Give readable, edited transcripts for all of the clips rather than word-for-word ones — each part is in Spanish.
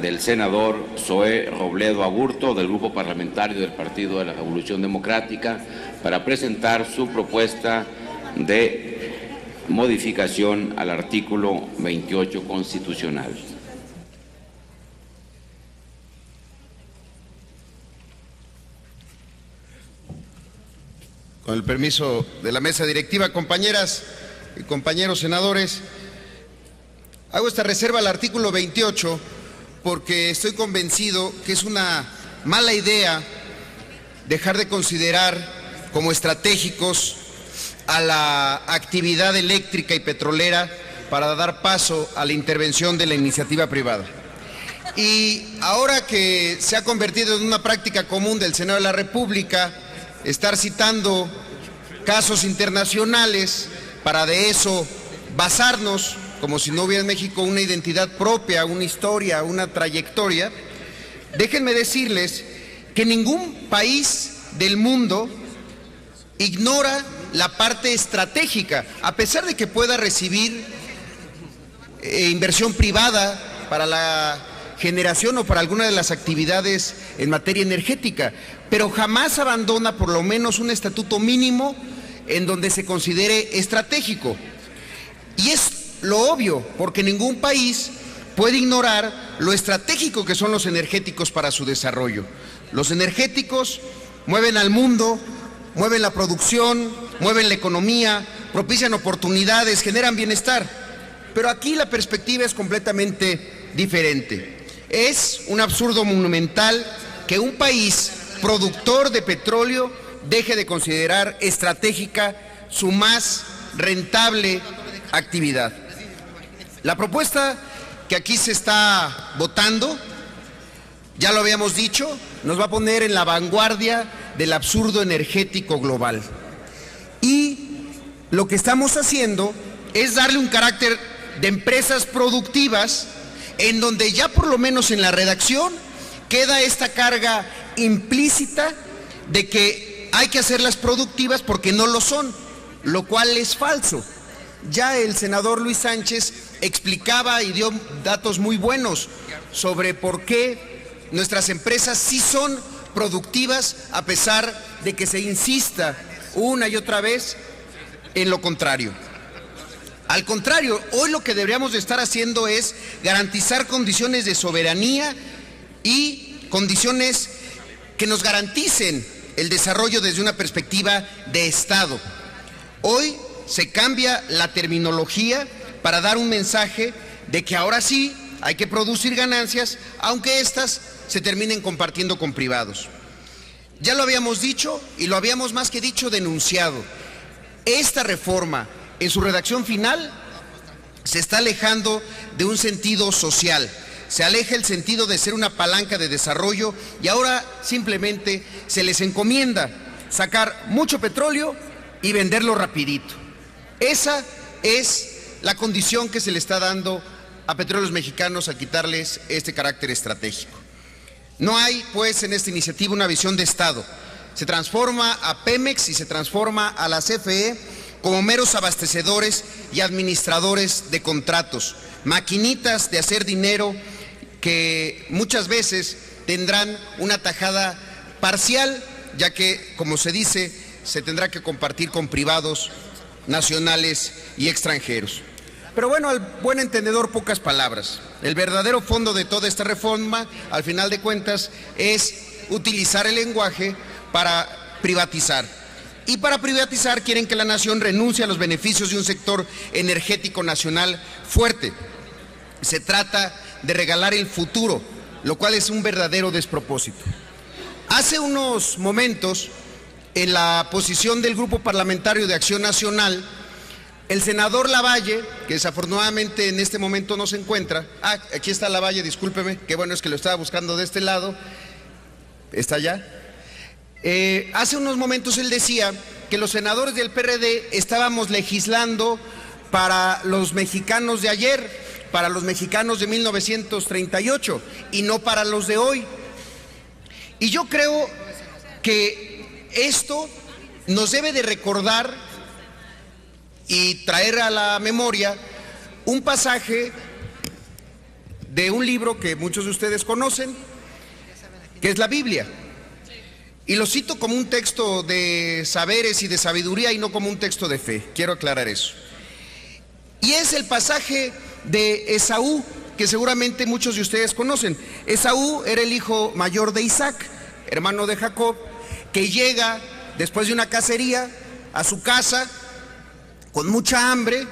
del senador Zoé Robledo Aburto, del Grupo Parlamentario del Partido de la Revolución Democrática, para presentar su propuesta de modificación al artículo 28 constitucional. Con el permiso de la mesa directiva, compañeras y compañeros senadores, hago esta reserva al artículo 28 porque estoy convencido que es una mala idea dejar de considerar como estratégicos a la actividad eléctrica y petrolera para dar paso a la intervención de la iniciativa privada. Y ahora que se ha convertido en una práctica común del Senado de la República estar citando casos internacionales para de eso basarnos, como si no hubiera en México una identidad propia, una historia, una trayectoria, déjenme decirles que ningún país del mundo ignora la parte estratégica, a pesar de que pueda recibir inversión privada para la generación o para alguna de las actividades en materia energética, pero jamás abandona por lo menos un estatuto mínimo en donde se considere estratégico. Y es lo obvio, porque ningún país puede ignorar lo estratégico que son los energéticos para su desarrollo. Los energéticos mueven al mundo, mueven la producción, mueven la economía, propician oportunidades, generan bienestar. Pero aquí la perspectiva es completamente diferente. Es un absurdo monumental que un país productor de petróleo deje de considerar estratégica su más rentable actividad. La propuesta que aquí se está votando, ya lo habíamos dicho, nos va a poner en la vanguardia del absurdo energético global. Y lo que estamos haciendo es darle un carácter de empresas productivas en donde ya por lo menos en la redacción queda esta carga implícita de que hay que hacerlas productivas porque no lo son, lo cual es falso. Ya el senador Luis Sánchez explicaba y dio datos muy buenos sobre por qué nuestras empresas sí son productivas a pesar de que se insista una y otra vez en lo contrario. Al contrario, hoy lo que deberíamos de estar haciendo es garantizar condiciones de soberanía y condiciones que nos garanticen el desarrollo desde una perspectiva de Estado. Hoy se cambia la terminología para dar un mensaje de que ahora sí hay que producir ganancias, aunque éstas se terminen compartiendo con privados. Ya lo habíamos dicho y lo habíamos más que dicho denunciado. Esta reforma, en su redacción final, se está alejando de un sentido social. Se aleja el sentido de ser una palanca de desarrollo y ahora simplemente se les encomienda sacar mucho petróleo y venderlo rapidito. Esa es la condición que se le está dando a Petróleos Mexicanos al quitarles este carácter estratégico. No hay, pues, en esta iniciativa una visión de Estado. Se transforma a Pemex y se transforma a la CFE como meros abastecedores y administradores de contratos, maquinitas de hacer dinero que muchas veces tendrán una tajada parcial, ya que, como se dice, se tendrá que compartir con privados nacionales y extranjeros. Pero bueno, al buen entendedor, pocas palabras. El verdadero fondo de toda esta reforma, al final de cuentas, es utilizar el lenguaje para privatizar. Y para privatizar quieren que la nación renuncie a los beneficios de un sector energético nacional fuerte. Se trata de regalar el futuro, lo cual es un verdadero despropósito. Hace unos momentos, en la posición del Grupo Parlamentario de Acción Nacional, el senador Lavalle, que desafortunadamente en este momento no se encuentra, aquí está Lavalle, discúlpeme, qué bueno, es que lo estaba buscando de este lado, está allá. Hace unos momentos él decía que los senadores del PRD estábamos legislando para los mexicanos de ayer, para los mexicanos de 1938 y no para los de hoy. Y yo creo que esto nos debe de recordar y traer a la memoria un pasaje de un libro que muchos de ustedes conocen, que es la Biblia. Y lo cito como un texto de saberes y de sabiduría y no como un texto de fe. Quiero aclarar eso. Y es el pasaje de Esaú, que seguramente muchos de ustedes conocen. Esaú era el hijo mayor de Isaac, hermano de Jacob, que llega después de una cacería a su casa con mucha hambre.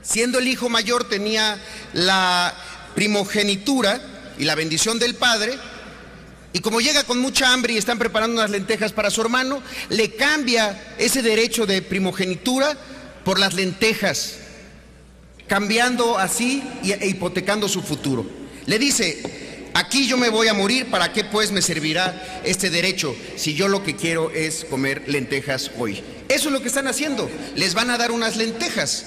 Siendo el hijo mayor, tenía la primogenitura y la bendición del padre. Y como llega con mucha hambre y están preparando unas lentejas para su hermano, le cambia ese derecho de primogenitura por las lentejas, cambiando así e hipotecando su futuro. Le dice: aquí yo me voy a morir, ¿para qué pues me servirá este derecho si yo lo que quiero es comer lentejas hoy? Eso es lo que están haciendo. Les van a dar unas lentejas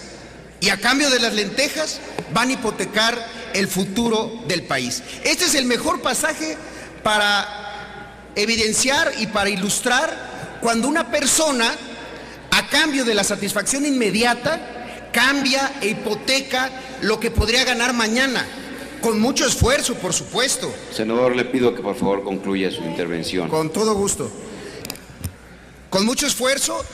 y a cambio de las lentejas van a hipotecar el futuro del país. Este es el mejor pasaje para evidenciar y para ilustrar cuando una persona, a cambio de la satisfacción inmediata, cambia e hipoteca lo que podría ganar mañana, con mucho esfuerzo, por supuesto. Senador, le pido que por favor concluya su intervención. Con todo gusto. Con mucho esfuerzo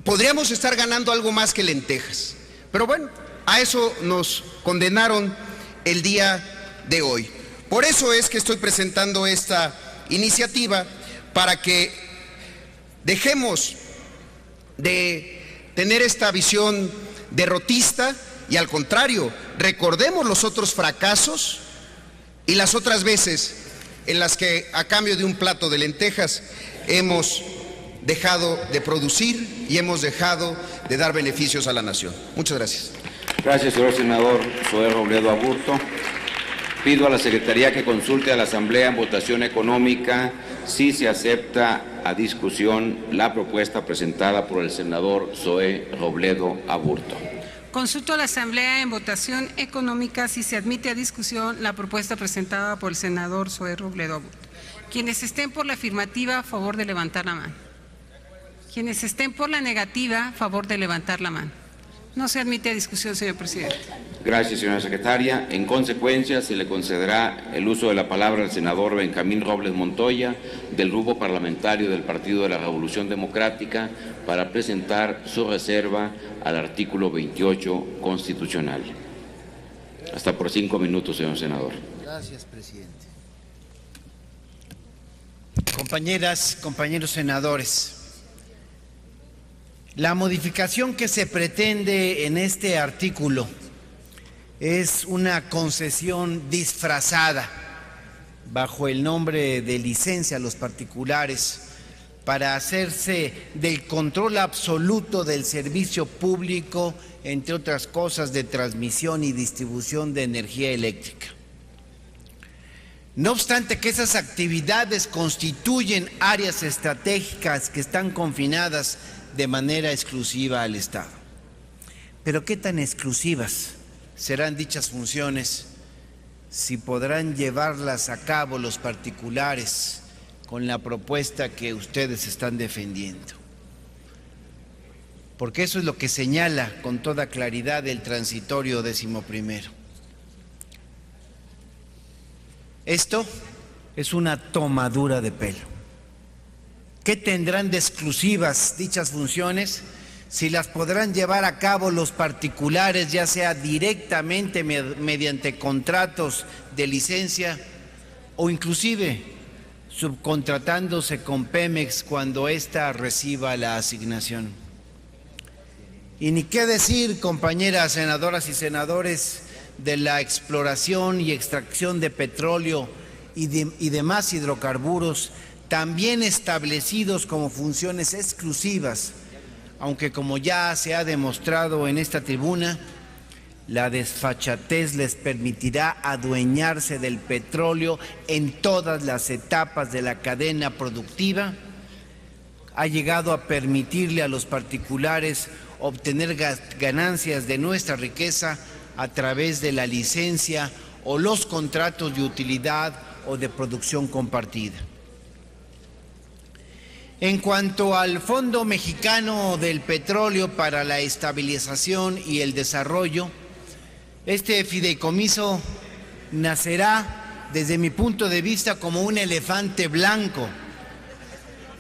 podríamos estar ganando algo más que lentejas. Pero bueno, a eso nos condenaron el día de hoy. Por eso es que estoy presentando esta iniciativa, para que dejemos de tener esta visión derrotista y al contrario, recordemos los otros fracasos y las otras veces en las que a cambio de un plato de lentejas hemos dejado de producir y hemos dejado de dar beneficios a la nación. Muchas gracias. Gracias, señor senador Zoé Robledo Aburto. Pido a la Secretaría que consulte a la Asamblea en votación económica si se acepta a discusión la propuesta presentada por el senador Zoé Robledo Aburto. Consulto a la Asamblea en votación económica si se admite a discusión la propuesta presentada por el senador Zoé Robledo Aburto. Quienes estén por la afirmativa, a favor de levantar la mano. Quienes estén por la negativa, a favor de levantar la mano. No se admite a discusión, señor presidente. Gracias, señora secretaria. En consecuencia, se le concederá el uso de la palabra al senador Benjamín Robles Montoya, del Grupo Parlamentario del Partido de la Revolución Democrática, para presentar su reserva al artículo 28 constitucional. Hasta por 5 minutos, señor senador. Gracias, presidente. Compañeras, compañeros senadores, la modificación que se pretende en este artículo es una concesión disfrazada bajo el nombre de licencia a los particulares para hacerse del control absoluto del servicio público, entre otras cosas, de transmisión y distribución de energía eléctrica. No obstante que esas actividades constituyen áreas estratégicas que están confinadas de manera exclusiva al Estado. Pero ¿qué tan exclusivas serán dichas funciones si podrán llevarlas a cabo los particulares con la propuesta que ustedes están defendiendo? Porque eso es lo que señala con toda claridad el transitorio 11º. Esto es una tomadura de pelo. ¿Qué tendrán de exclusivas dichas funciones si las podrán llevar a cabo los particulares, ya sea directamente mediante contratos de licencia o inclusive subcontratándose con Pemex cuando ésta reciba la asignación? Y ni qué decir, compañeras senadoras y senadores, de la exploración y extracción de petróleo y demás hidrocarburos, también establecidos como funciones exclusivas, aunque como ya se ha demostrado en esta tribuna, la desfachatez les permitirá adueñarse del petróleo en todas las etapas de la cadena productiva. Ha llegado a permitirle a los particulares obtener ganancias de nuestra riqueza a través de la licencia o los contratos de utilidad o de producción compartida. En cuanto al Fondo Mexicano del Petróleo para la Estabilización y el Desarrollo, Este fideicomiso nacerá, desde mi punto de vista, como un elefante blanco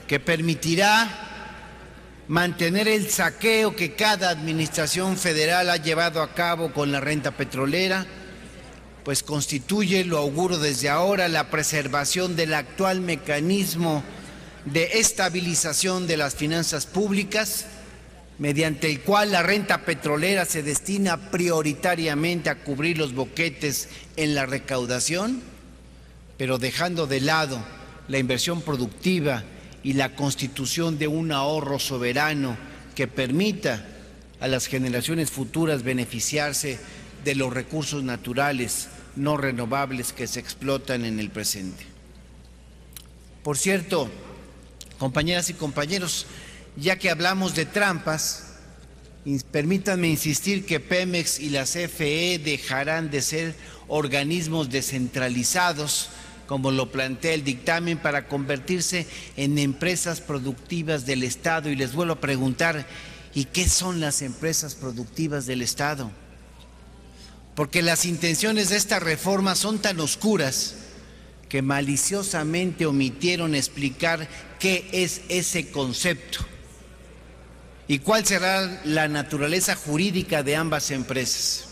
que permitirá mantener el saqueo que cada administración federal ha llevado a cabo con la renta petrolera, pues constituye, lo auguro desde ahora, la preservación del actual mecanismo de estabilización de las finanzas públicas, mediante el cual la renta petrolera se destina prioritariamente a cubrir los boquetes en la recaudación, pero dejando de lado la inversión productiva y la constitución de un ahorro soberano que permita a las generaciones futuras beneficiarse de los recursos naturales no renovables que se explotan en el presente. Por cierto, compañeras y compañeros, ya que hablamos de trampas, permítanme insistir que Pemex y la CFE dejarán de ser organismos descentralizados, como lo plantea el dictamen, para convertirse en empresas productivas del Estado. Y les vuelvo a preguntar, ¿y qué son las empresas productivas del Estado? Porque las intenciones de esta reforma son tan oscuras que maliciosamente omitieron explicar qué es ese concepto y cuál será la naturaleza jurídica de ambas empresas.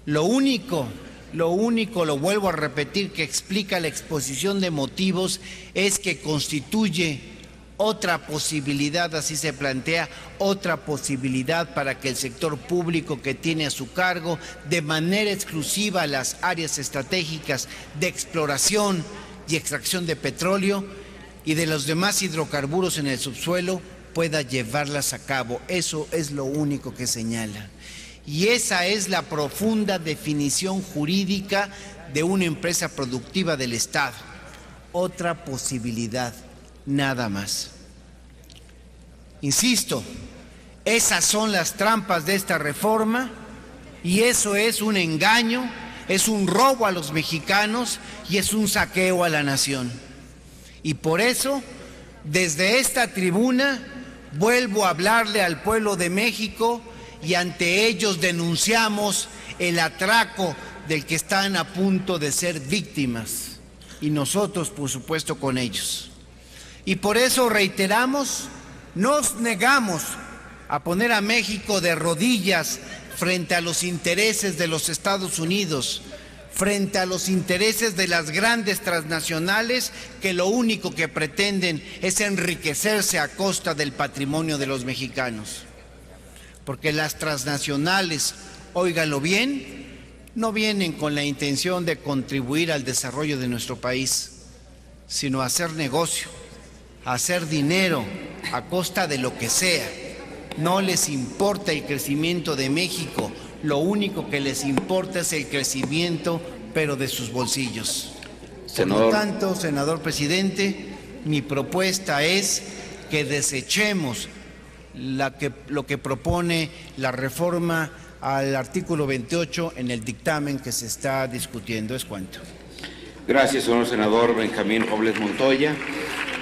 Lo único, lo vuelvo a repetir, que explica la exposición de motivos es que constituye otra posibilidad, así se plantea, otra posibilidad para que el sector público, que tiene a su cargo de manera exclusiva las áreas estratégicas de exploración y extracción de petróleo y de los demás hidrocarburos en el subsuelo, pueda llevarlas a cabo. Eso es lo único que señala. Y esa es la profunda definición jurídica de una empresa productiva del Estado. Otra posibilidad, nada más. Insisto, esas son las trampas de esta reforma y eso es un engaño, es un robo a los mexicanos y es un saqueo a la nación. Y por eso, desde esta tribuna, vuelvo a hablarle al pueblo de México y ante ellos denunciamos el atraco del que están a punto de ser víctimas, y nosotros, por supuesto, con ellos. Y por eso reiteramos, nos negamos a poner a México de rodillas frente a los intereses de los Estados Unidos, frente a los intereses de las grandes transnacionales que lo único que pretenden es enriquecerse a costa del patrimonio de los mexicanos. Porque las transnacionales, óiganlo bien, no vienen con la intención de contribuir al desarrollo de nuestro país, sino a hacer negocio, a hacer dinero a costa de lo que sea. No les importa el crecimiento de México, lo único que les importa es el crecimiento, pero de sus bolsillos. Por lo tanto, senador presidente, mi propuesta es que desechemos lo que propone la reforma al artículo 28 en el dictamen que se está discutiendo. Es cuanto. Gracias, señor senador Benjamín Robles Montoya.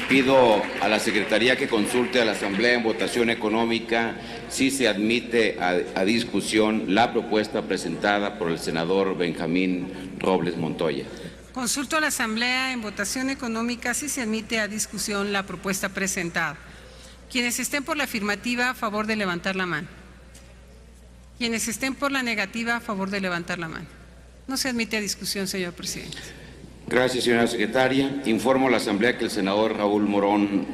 Pido a la Secretaría que consulte a la Asamblea en votación económica si se admite a discusión la propuesta presentada por el senador Benjamín Robles Montoya. Consulto a la Asamblea en votación económica si se admite a discusión la propuesta presentada. Quienes estén por la afirmativa, a favor de levantar la mano. Quienes estén por la negativa, a favor de levantar la mano. No se admite a discusión, señor presidente. Gracias, señora secretaria. Informo a la Asamblea que el senador Raúl Morón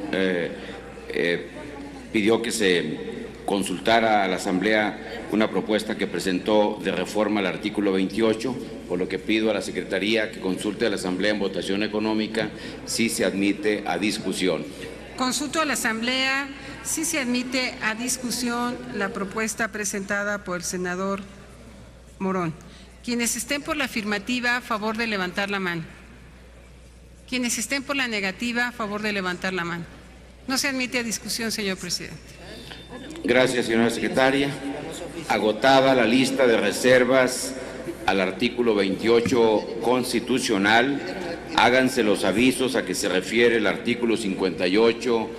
pidió que se consultara a la Asamblea una propuesta que presentó de reforma al artículo 28, por lo que pido a la Secretaría que consulte a la Asamblea en votación económica si se admite a discusión. Consulto a la Asamblea si se admite a discusión la propuesta presentada por el senador Morón. Quienes estén por la afirmativa, a favor de levantar la mano. Quienes estén por la negativa, a favor de levantar la mano. No se admite a discusión, señor presidente. Gracias, señora secretaria. Agotada la lista de reservas al artículo 28 constitucional, háganse los avisos a que se refiere el artículo 58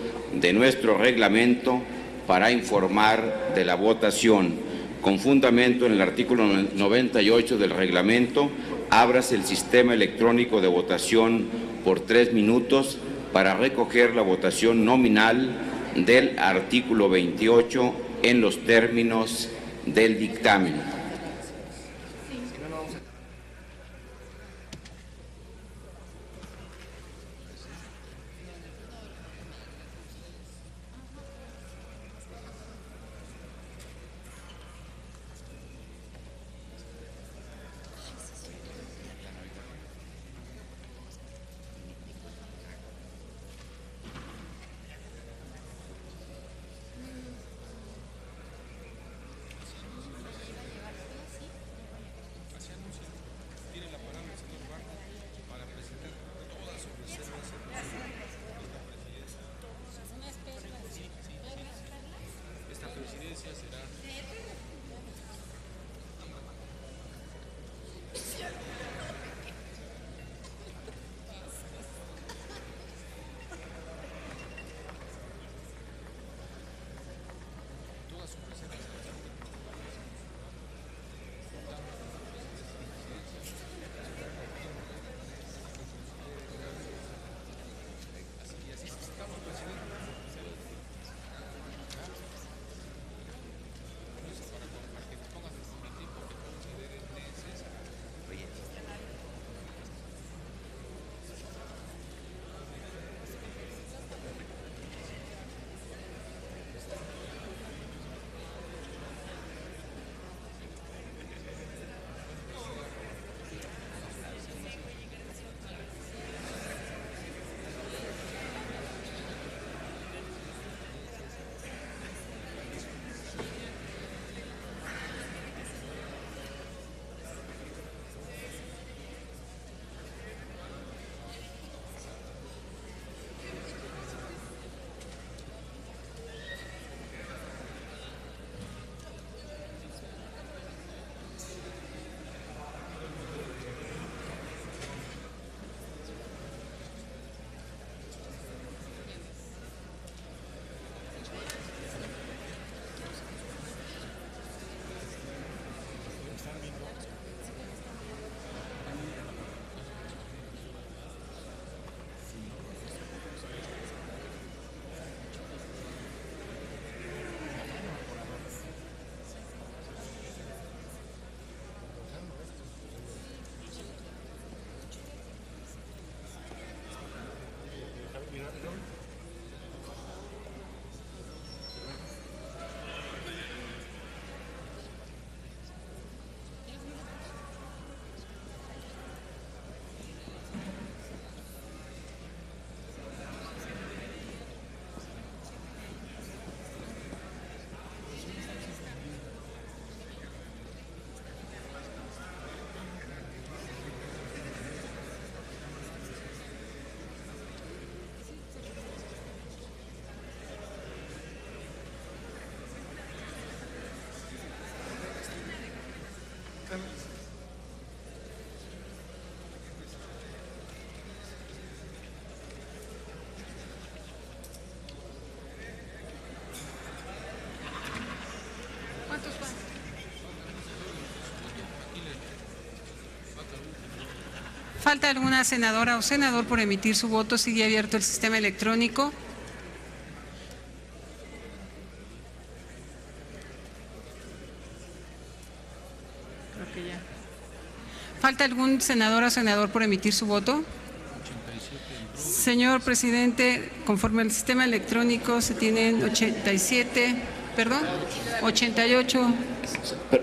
de nuestro reglamento para informar de la votación. con fundamento en el artículo 98 del reglamento, ábrase el sistema electrónico de votación por 3 minutos para recoger la votación nominal del artículo 28 en los términos del dictamen. ¿Falta alguna senadora o senador por emitir su voto? ¿Sigue abierto el sistema electrónico? Creo que ya. ¿Falta algún senador o senador por emitir su voto? Señor presidente, conforme al sistema electrónico se tienen 88.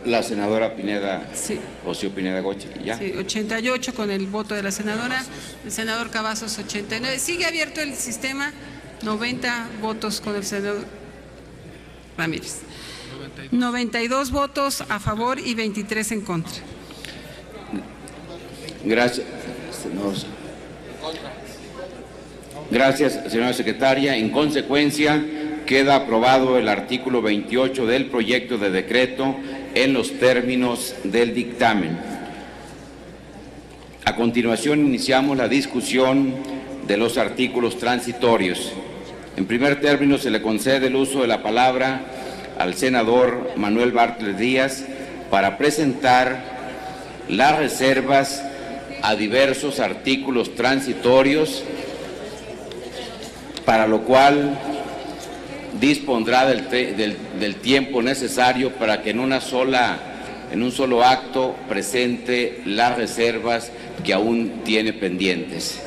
La senadora Pineda, Sí. Rocío Pineda Goche, ¿ya? Sí, 88 con el voto de la senadora, el senador Cavazos 89. Sigue abierto el sistema, 90 votos con el senador Ramírez. 92 votos a favor y 23 en contra. Gracias. Gracias, señora secretaria. En consecuencia, queda aprobado el artículo 28 del proyecto de decreto en los términos del dictamen. A continuación, iniciamos la discusión de los artículos transitorios. En primer término, se le concede el uso de la palabra al senador Manuel Bartlett Díaz para presentar las reservas a diversos artículos transitorios, para lo cual dispondrá del tiempo necesario para que en un solo acto presente las reservas que aún tiene pendientes.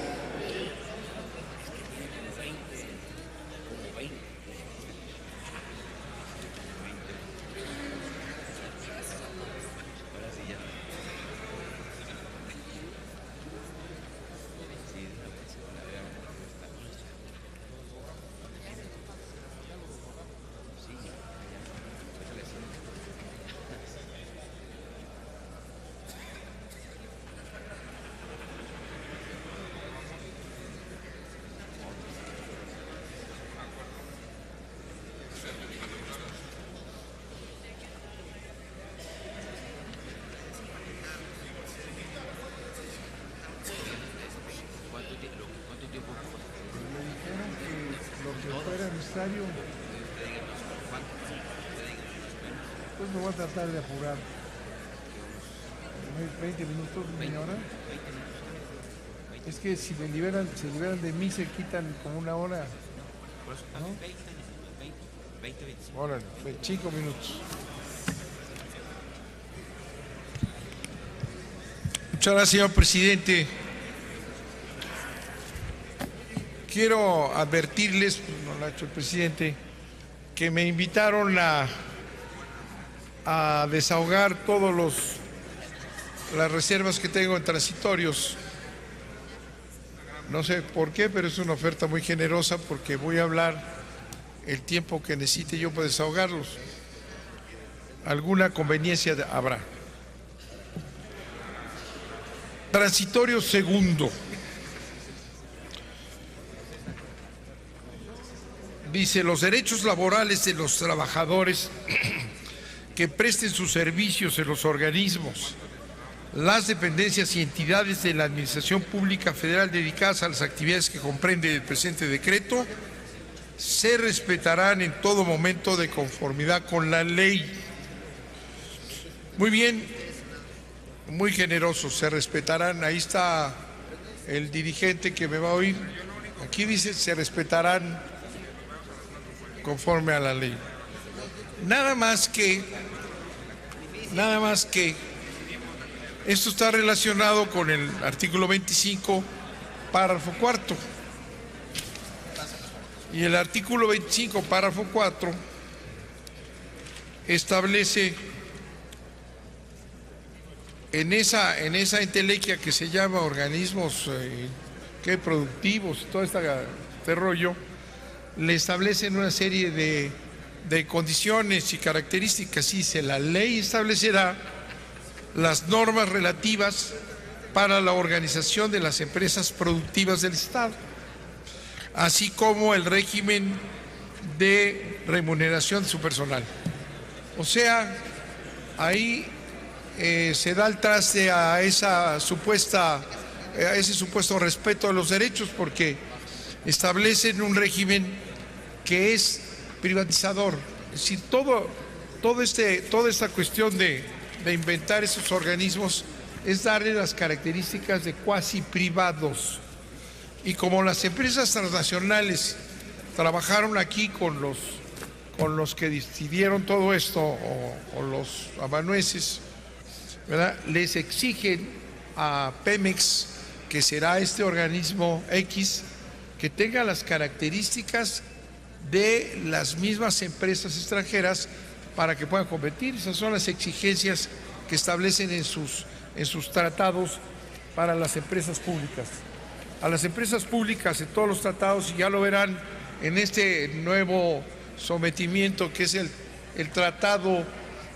Pues me voy a tratar de apurar. 20 minutos, media hora. Es que si se liberan de mí, se quitan como una hora. ¿No? 25. Órale, 25 minutos. Muchas gracias, señor presidente. Quiero advertirles, no lo ha hecho el presidente, que me invitaron a desahogar todas las reservas que tengo en transitorios. No sé por qué, pero es una oferta muy generosa porque voy a hablar el tiempo que necesite yo para desahogarlos. Alguna conveniencia habrá. Transitorio segundo. Dice, los derechos laborales de los trabajadores que presten sus servicios en los organismos, las dependencias y entidades de la Administración Pública Federal dedicadas a las actividades que comprende el presente decreto, se respetarán en todo momento de conformidad con la ley. Muy bien, muy generosos, se respetarán. Ahí está el dirigente que me va a oír. Aquí dice, se respetarán conforme a la ley. Nada más que esto está relacionado con el artículo 25, párrafo 4. Y el artículo 25, párrafo 4, establece en esa entelequia que se llama organismos productivos, todo este rollo, le establecen una serie de condiciones y características. Dice, la ley establecerá las normas relativas para la organización de las empresas productivas del Estado, así como el régimen de remuneración de su personal. O sea, ahí se da el traste a ese supuesto respeto a los derechos, porque establecen un régimen que es privatizador. Es decir, toda esta cuestión de inventar esos organismos es darle las características de cuasi privados. Y como las empresas transnacionales trabajaron aquí con los que decidieron todo esto, o los amanuenses, ¿verdad?, les exigen a Pemex, que será este organismo X, que tenga las características de las mismas empresas extranjeras para que puedan competir. Esas son las exigencias que establecen en sus tratados para las empresas públicas. A las empresas públicas en todos los tratados, y ya lo verán en este nuevo sometimiento que es el Tratado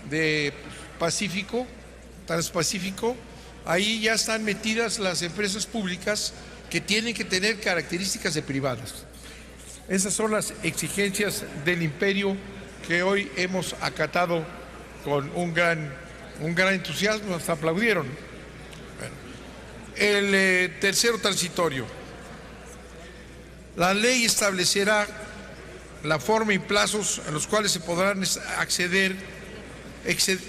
de Pacífico, Transpacífico, ahí ya están metidas las empresas públicas que tienen que tener características de privadas. Esas son las exigencias del imperio que hoy hemos acatado con un gran entusiasmo, hasta aplaudieron. Bueno, tercero transitorio. La ley establecerá la forma y plazos a los cuales se podrán acceder,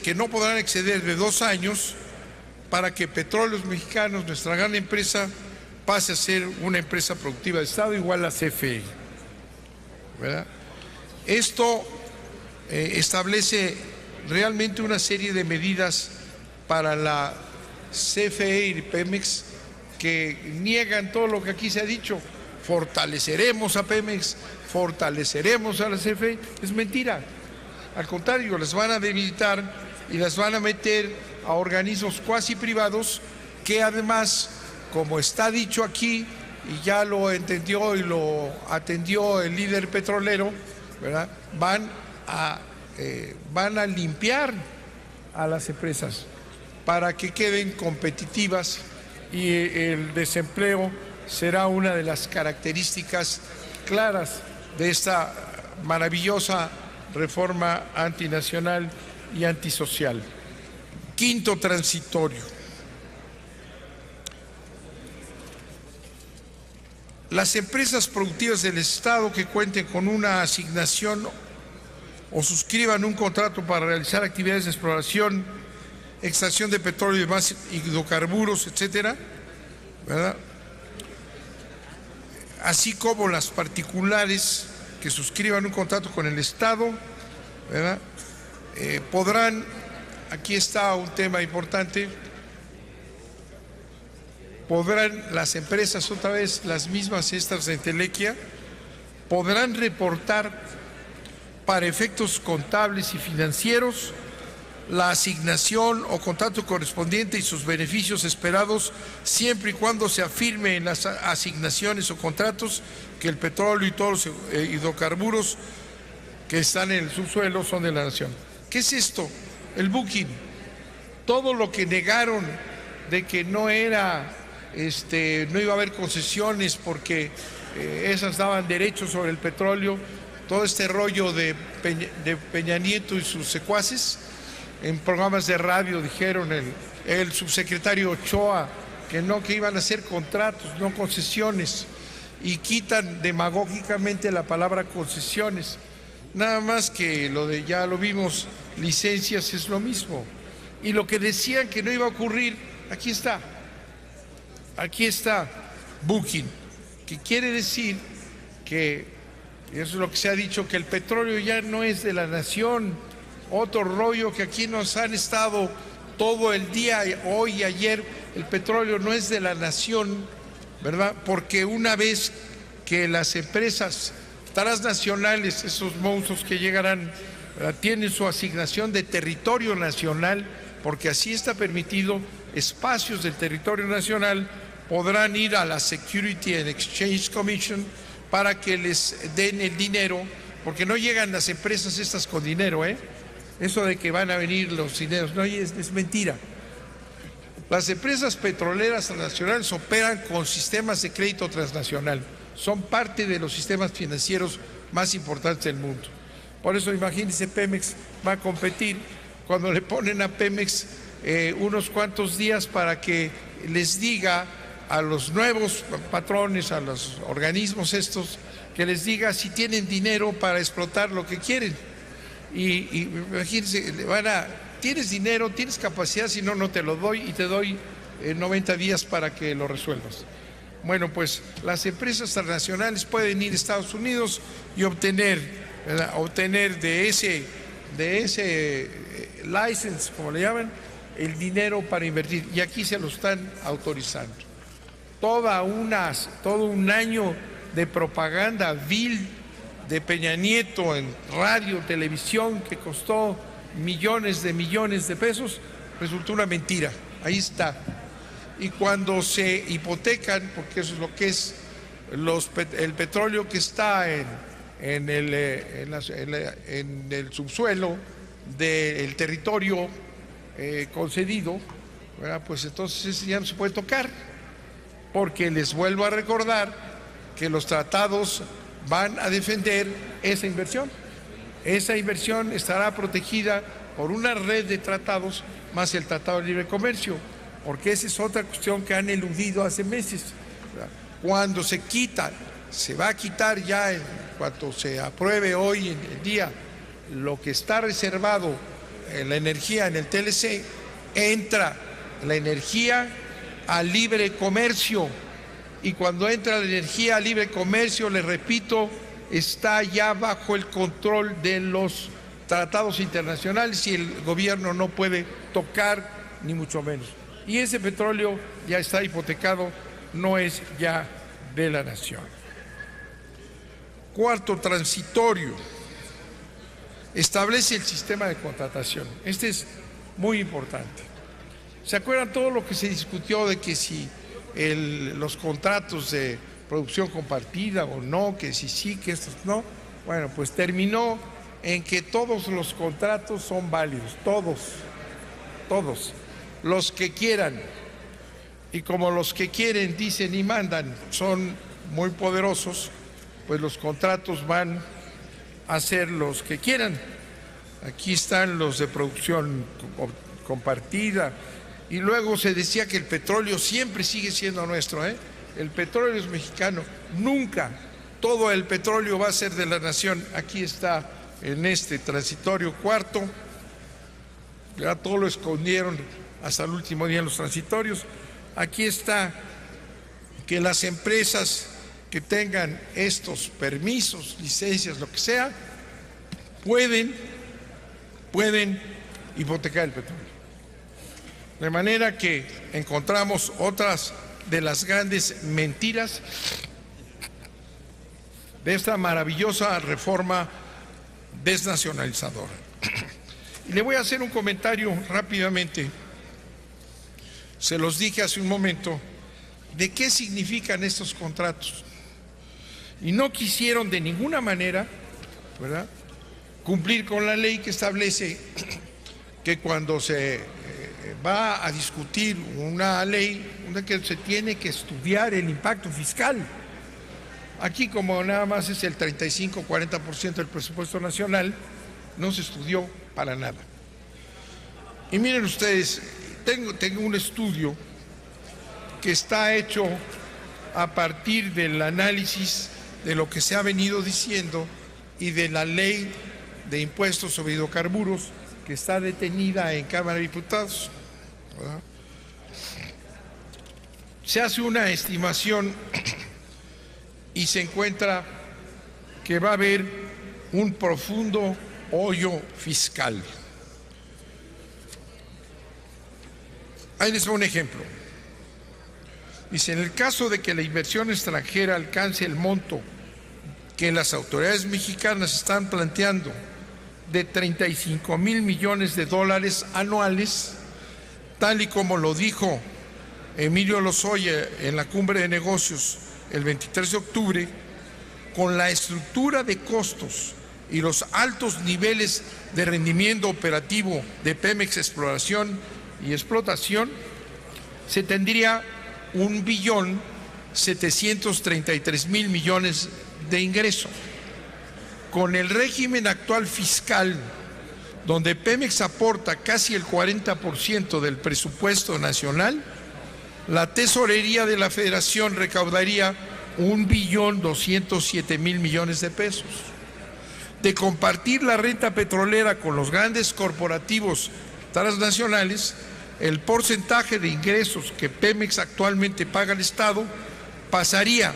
que no podrán exceder de 2 años, para que Petróleos Mexicanos, nuestra gran empresa, pase a ser una empresa productiva de Estado igual a CFE, ¿verdad? Esto establece realmente una serie de medidas para la CFE y Pemex que niegan todo lo que aquí se ha dicho. Fortaleceremos a Pemex, fortaleceremos a la CFE. Es mentira. Al contrario, las van a debilitar y las van a meter a organismos cuasi privados que además, como está dicho aquí, y ya lo entendió y lo atendió el líder petrolero, ¿verdad?, van a limpiar a las empresas para que queden competitivas, y el desempleo será una de las características claras de esta maravillosa reforma antinacional y antisocial. Quinto transitorio. Las empresas productivas del Estado que cuenten con una asignación o suscriban un contrato para realizar actividades de exploración, extracción de petróleo y demás hidrocarburos, etcétera, ¿verdad?, así como las particulares que suscriban un contrato con el Estado, ¿verdad?, podrán, aquí está un tema importante, podrán las empresas, otra vez las mismas estas de entelequia, podrán reportar para efectos contables y financieros la asignación o contrato correspondiente y sus beneficios esperados, siempre y cuando se afirme en las asignaciones o contratos que el petróleo y todos los hidrocarburos que están en el subsuelo son de la nación. ¿Qué es esto? El booking. Todo lo que negaron de que no era, no iba a haber concesiones porque esas daban derechos sobre el petróleo, todo este rollo de Peña Nieto y sus secuaces. En programas de radio dijeron el subsecretario Ochoa que iban a hacer contratos, no concesiones, y quitan demagógicamente la palabra concesiones. Nada más que lo de, ya lo vimos, licencias es lo mismo. Y lo que decían que no iba a ocurrir, aquí está, booking, que quiere decir que, eso es lo que se ha dicho, que el petróleo ya no es de la nación. Otro rollo que aquí nos han estado todo el día, hoy y ayer, el petróleo no es de la nación, ¿verdad? Porque una vez que las empresas transnacionales, esos monstruos que llegarán, ¿verdad?, tienen su asignación de territorio nacional, porque así está permitido, espacios del territorio nacional, podrán ir a la Security and Exchange Commission para que les den el dinero, porque no llegan las empresas estas con dinero, Eso de que van a venir los dineros, no, es mentira. Las empresas petroleras transnacionales operan con sistemas de crédito transnacional, son parte de los sistemas financieros más importantes del mundo. Por eso imagínense, Pemex va a competir cuando le ponen a Pemex unos cuantos días para que les diga a los nuevos patrones, a los organismos estos, que les diga si tienen dinero para explotar lo que quieren. Y imagínense, tienes dinero, tienes capacidad, si no, no te lo doy, y te doy 90 días para que lo resuelvas. Bueno, pues las empresas transnacionales pueden ir a Estados Unidos y obtener de ese license, como le llaman, el dinero para invertir, y aquí se lo están autorizando. Todo un año de propaganda vil de Peña Nieto en radio, televisión, que costó millones de pesos, resultó una mentira. Ahí está. Y cuando se hipotecan, porque eso es lo que es el petróleo que está en el subsuelo del territorio concedido, ¿verdad?, pues entonces ya no se puede tocar, porque les vuelvo a recordar que los tratados van a defender esa inversión. Esa inversión estará protegida por una red de tratados más el Tratado de Libre Comercio, porque esa es otra cuestión que han eludido hace meses. Cuando se quita se va a quitar ya en cuanto se apruebe hoy en el día lo que está reservado en la energía en el TLC, entra la energía a libre comercio. Y cuando entra la energía a libre comercio, les repito, está ya bajo el control de los tratados internacionales y el gobierno no puede tocar ni mucho menos. Y ese petróleo ya está hipotecado, no es ya de la nación. Cuarto, transitorio. Establece el sistema de contratación. Este es muy importante. ¿Se acuerdan todo lo que se discutió de que si los contratos de producción compartida o no, que si sí, que estos no? Bueno, pues terminó en que todos los contratos son válidos, todos, los que quieran. Y como los que quieren, dicen y mandan, son muy poderosos, pues los contratos van a ser los que quieran. Aquí están los de producción compartida. Y luego se decía que el petróleo siempre sigue siendo nuestro, ¿eh? El petróleo es mexicano, nunca todo el petróleo va a ser de la nación. Aquí está en este transitorio cuarto, ya todo lo escondieron hasta el último día en los transitorios. Aquí está que las empresas que tengan estos permisos, licencias, lo que sea, pueden hipotecar el petróleo. De manera que encontramos otras de las grandes mentiras de esta maravillosa reforma desnacionalizadora. Y le voy a hacer un comentario rápidamente, se los dije hace un momento, de qué significan estos contratos. Y no quisieron de ninguna manera, ¿verdad?, cumplir con la ley que establece que cuando se va a discutir una ley, que se tiene que estudiar el impacto fiscal. Aquí, como nada más es el 35-40% del presupuesto nacional, no se estudió para nada. Y miren ustedes, tengo un estudio que está hecho a partir del análisis de lo que se ha venido diciendo y de la ley de impuestos sobre hidrocarburos que está detenida en Cámara de Diputados, ¿verdad? Se hace una estimación y se encuentra que va a haber un profundo hoyo fiscal. Ahí les doy un ejemplo. Dice, en el caso de que la inversión extranjera alcance el monto que las autoridades mexicanas están planteando de 35,000 millones de dólares anuales, tal y como lo dijo Emilio Lozoya en la Cumbre de Negocios el 23 de octubre, con la estructura de costos y los altos niveles de rendimiento operativo de Pemex Exploración y Explotación, se tendría 1,733,000 millones de ingresos. Con el régimen actual fiscal, donde Pemex aporta casi el 40% del presupuesto nacional, la tesorería de la Federación recaudaría 1,207,000 millones de pesos. De compartir la renta petrolera con los grandes corporativos transnacionales, el porcentaje de ingresos que Pemex actualmente paga al Estado pasaría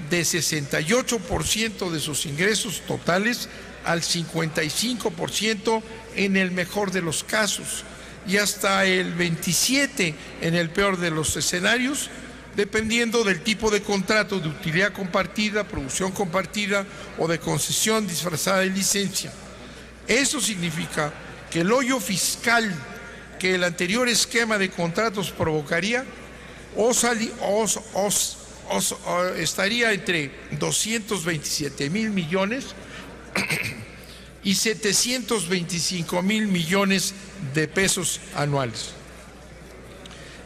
de 68% de sus ingresos totales al 55% en el mejor de los casos y hasta el 27% en el peor de los escenarios, dependiendo del tipo de contrato de utilidad compartida, producción compartida o de concesión disfrazada de licencia. Eso significa que el hoyo fiscal que el anterior esquema de contratos provocaría estaría entre 227,000 millones y 725,000 millones de pesos anuales.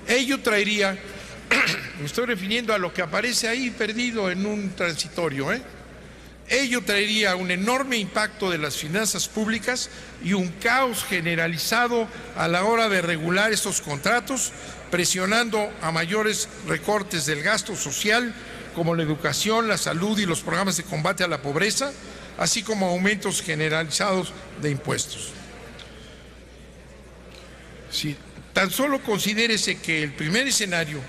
Ello traería, me estoy refiriendo a lo que aparece ahí perdido en un transitorio, ello traería un enorme impacto de las finanzas públicas y un caos generalizado a la hora de regular estos contratos, presionando a mayores recortes del gasto social como la educación, la salud y los programas de combate a la pobreza, así como aumentos generalizados de impuestos. Si tan solo considérese que el primer escenario,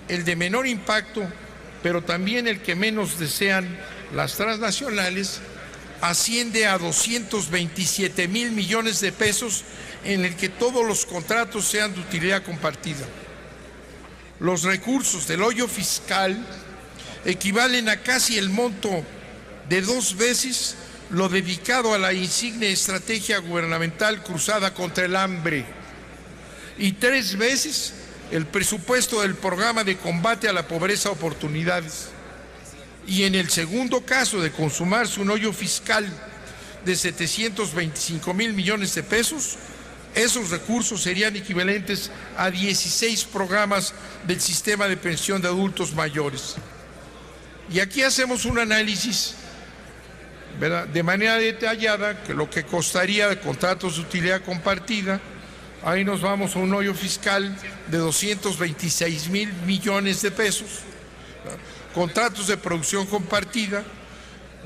el de menor impacto, pero también el que menos desean las transnacionales, asciende a 227,000 millones de pesos, en el que todos los contratos sean de utilidad compartida. Los recursos del hoyo fiscal equivalen a casi el monto de 2 veces lo dedicado a la insigne estrategia gubernamental cruzada contra el hambre y 3 veces el presupuesto del programa de combate a la pobreza oportunidades. Y en el segundo caso de consumarse un hoyo fiscal de 725,000 millones de pesos, esos recursos serían equivalentes a 16 programas del sistema de pensión de adultos mayores. Y aquí hacemos un análisis, ¿verdad?, de manera detallada, que lo que costaría de contratos de utilidad compartida. Ahí nos vamos a un hoyo fiscal de 226,000 millones de pesos. Contratos de producción compartida,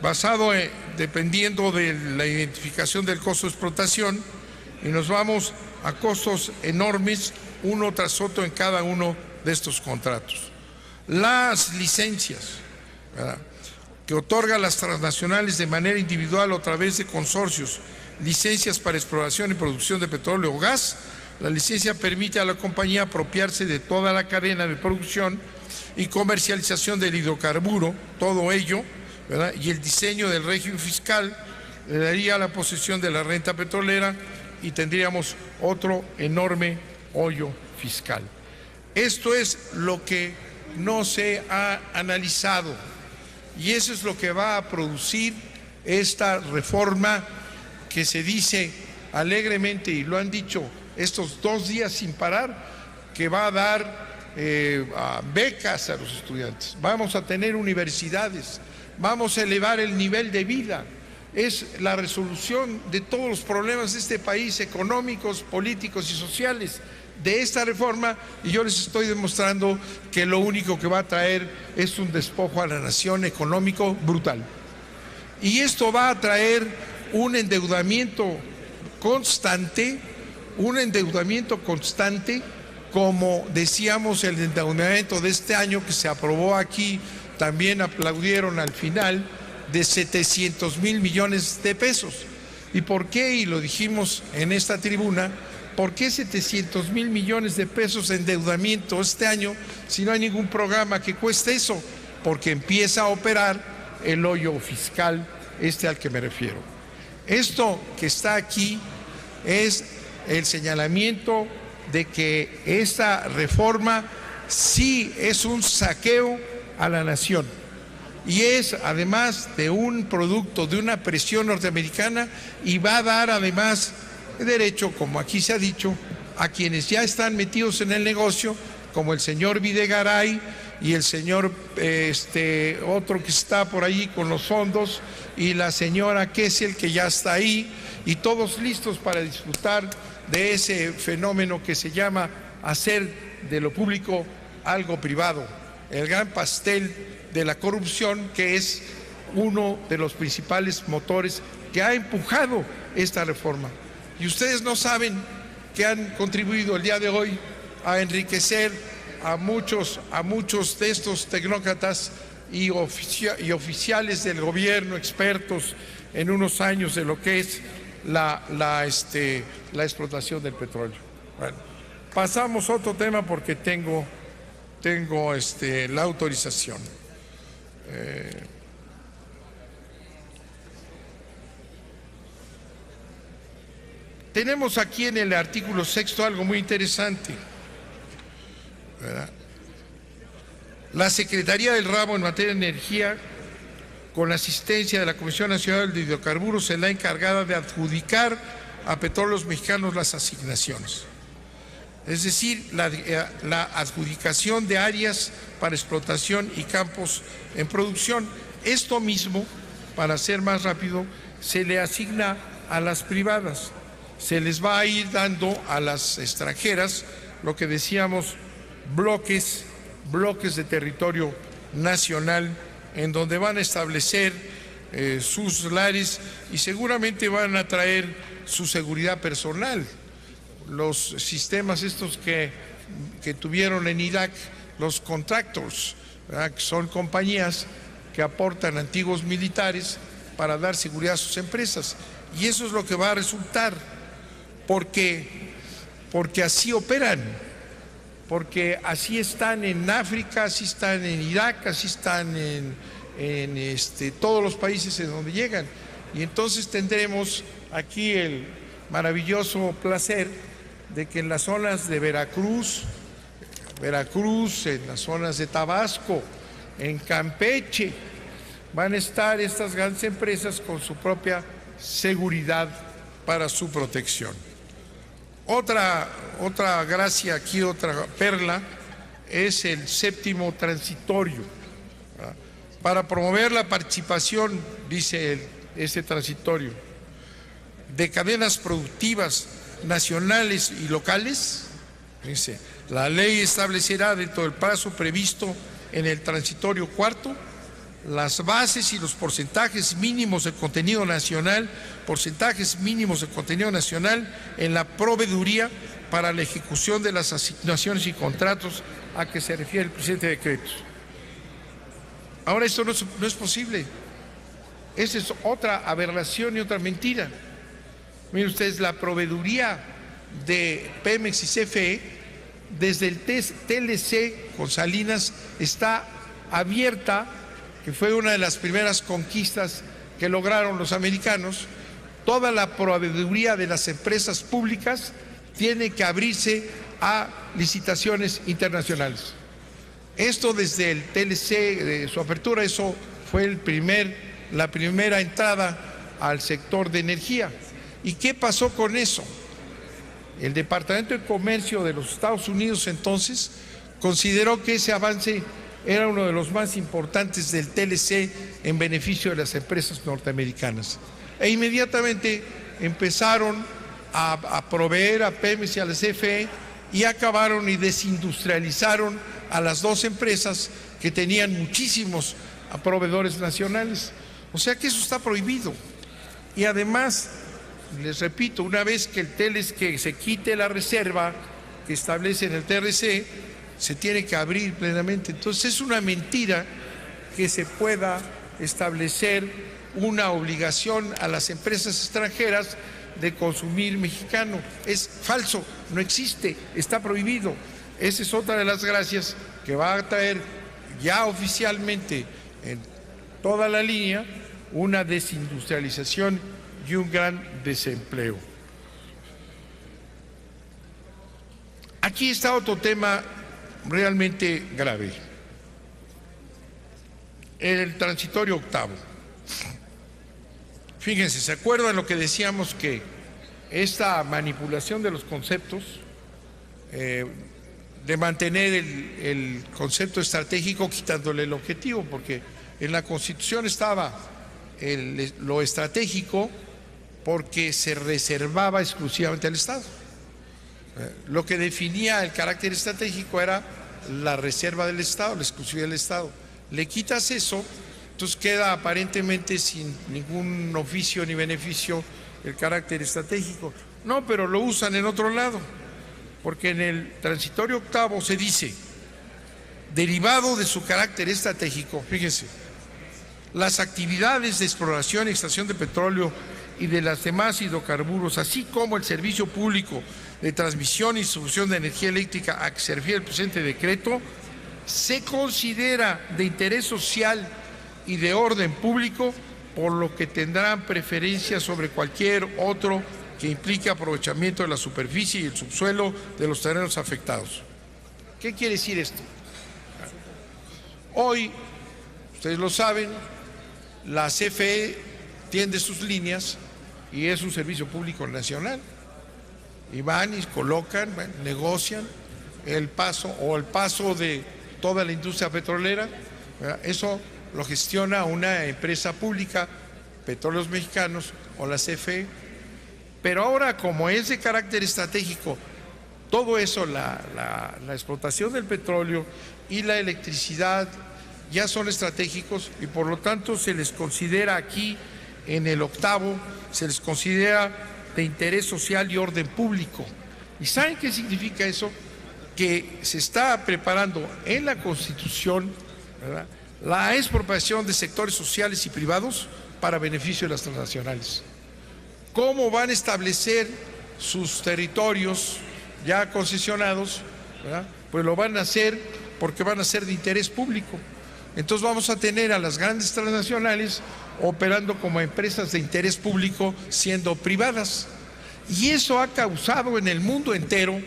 basado dependiendo de la identificación del costo de explotación, y nos vamos a costos enormes, uno tras otro en cada uno de estos contratos. Las licencias, ¿verdad?, que otorgan las transnacionales de manera individual o a través de consorcios, licencias para exploración y producción de petróleo o gas. La licencia permite a la compañía apropiarse de toda la cadena de producción y comercialización del hidrocarburo, todo ello, ¿verdad?, y el diseño del régimen fiscal le daría la posesión de la renta petrolera y tendríamos otro enorme hoyo fiscal. Esto es lo que no se ha analizado y eso es lo que va a producir esta reforma que se dice alegremente, y lo han dicho estos 2 días sin parar, que va a dar becas a los estudiantes, vamos a tener universidades, vamos a elevar el nivel de vida. Es la resolución de todos los problemas de este país, económicos, políticos y sociales, de esta reforma, y yo les estoy demostrando que lo único que va a traer es un despojo a la nación económico brutal. Y esto va a traer un endeudamiento constante, como decíamos, el endeudamiento de este año que se aprobó aquí, también aplaudieron al final, de 700,000 millones de pesos. ¿Y por qué? Y lo dijimos en esta tribuna, ¿por qué 700,000 millones de pesos de endeudamiento este año si no hay ningún programa que cueste eso? Porque empieza a operar el hoyo fiscal al que me refiero. Esto que está aquí es el señalamiento de que esta reforma sí es un saqueo a la nación y es además de un producto de una presión norteamericana, y va a dar además derecho, como aquí se ha dicho, a quienes ya están metidos en el negocio, como el señor Videgaray y el señor otro que está por ahí con los fondos, y la señora Kessel, que ya está ahí, y todos listos para disfrutar de ese fenómeno que se llama hacer de lo público algo privado, el gran pastel de la corrupción, que es uno de los principales motores que ha empujado esta reforma. Y ustedes no saben que han contribuido el día de hoy a enriquecer a muchos de estos tecnócratas y oficiales del gobierno, expertos en unos años de lo que es la explotación del petróleo. Bueno, pasamos a otro tema porque tengo la autorización. Tenemos aquí en el artículo 6 algo muy interesante, ¿verdad? La Secretaría del Ramo en materia de energía, con la asistencia de la Comisión Nacional de Hidrocarburos, es la encargada de adjudicar a Petróleos Mexicanos las asignaciones. Es decir, la adjudicación de áreas para explotación y campos en producción. Esto mismo, para ser más rápido, se le asigna a las privadas. Se les va a ir dando a las extranjeras, lo que decíamos, bloques de territorio nacional en donde van a establecer sus lares y seguramente van a traer su seguridad personal. Los sistemas estos que tuvieron en Irak, los contractors, ¿verdad?, que son compañías que aportan antiguos militares para dar seguridad a sus empresas. Y eso es lo que va a resultar, porque así operan, porque así están en África, así están en Irak, así están en todos los países en donde llegan. Y entonces tendremos aquí el maravilloso placer de que en las zonas de Veracruz, en las zonas de Tabasco, en Campeche, van a estar estas grandes empresas con su propia seguridad para su protección. Otra gracia aquí, otra perla, es el séptimo transitorio. Para promover la participación, dice este transitorio, de cadenas productivas nacionales y locales, dice, la ley establecerá dentro del plazo previsto en el transitorio cuarto las bases y los porcentajes mínimos de contenido nacional, en la proveeduría para la ejecución de las asignaciones y contratos a que se refiere el presente decreto. Ahora esto no es posible. Esa es otra aberración y otra mentira. Miren ustedes, la proveeduría de Pemex y CFE desde el TLC con Salinas está abierta, que fue una de las primeras conquistas que lograron los americanos. Toda la proveeduría de las empresas públicas tiene que abrirse a licitaciones internacionales. Esto desde el TLC, de su apertura, eso fue la primera entrada al sector de energía. ¿Y qué pasó con eso? El Departamento de Comercio de los Estados Unidos entonces consideró que ese avance era uno de los más importantes del TLC en beneficio de las empresas norteamericanas. E inmediatamente empezaron a proveer a Pemex y a la CFE y acabaron y desindustrializaron a las dos empresas que tenían muchísimos proveedores nacionales. O sea que eso está prohibido. Y además, les repito, una vez que que se quite la reserva que establece en el TRC, se tiene que abrir plenamente. Entonces es una mentira que se pueda establecer una obligación a las empresas extranjeras de consumir mexicano. Es falso, no existe, está prohibido. Esa es otra de las gracias que va a traer ya oficialmente en toda la línea una desindustrialización y un gran desempleo. Aquí está otro tema realmente grave. El transitorio octavo. Fíjense, ¿se acuerdan lo que decíamos, que esta manipulación de los conceptos, de mantener el concepto estratégico quitándole el objetivo? Porque en la Constitución estaba lo estratégico porque se reservaba exclusivamente al Estado. Lo que definía el carácter estratégico era la reserva del Estado, la exclusividad del Estado. Le quitas eso, entonces queda aparentemente sin ningún oficio ni beneficio el carácter estratégico. No, pero lo usan en otro lado, porque en el transitorio octavo se dice, derivado de su carácter estratégico, fíjense, las actividades de exploración y extracción de petróleo y de las demás hidrocarburos, así como el servicio público de transmisión y distribución de energía eléctrica a que se refiere el presente decreto, se considera de interés social y de orden público, por lo que tendrán preferencia sobre cualquier otro que implique aprovechamiento de la superficie y el subsuelo de los terrenos afectados. ¿Qué quiere decir esto? Hoy, ustedes lo saben, la CFE tiende sus líneas y es un servicio público nacional. Y van y colocan, negocian el paso de toda la industria petrolera. Eso lo gestiona una empresa pública, Petróleos Mexicanos o la CFE. Pero ahora, como es de carácter estratégico, todo eso, la explotación del petróleo y la electricidad ya son estratégicos y por lo tanto se les considera aquí en el octavo, se les considera de interés social y orden público. ¿Y saben qué significa eso? Que se está preparando en la Constitución, ¿verdad?, la expropiación de sectores sociales y privados para beneficio de las transnacionales. ¿Cómo van a establecer sus territorios ya concesionados? ¿Verdad? Pues lo van a hacer porque van a ser de interés público. Entonces vamos a tener a las grandes transnacionales operando como empresas de interés público siendo privadas. Y eso ha causado en el mundo entero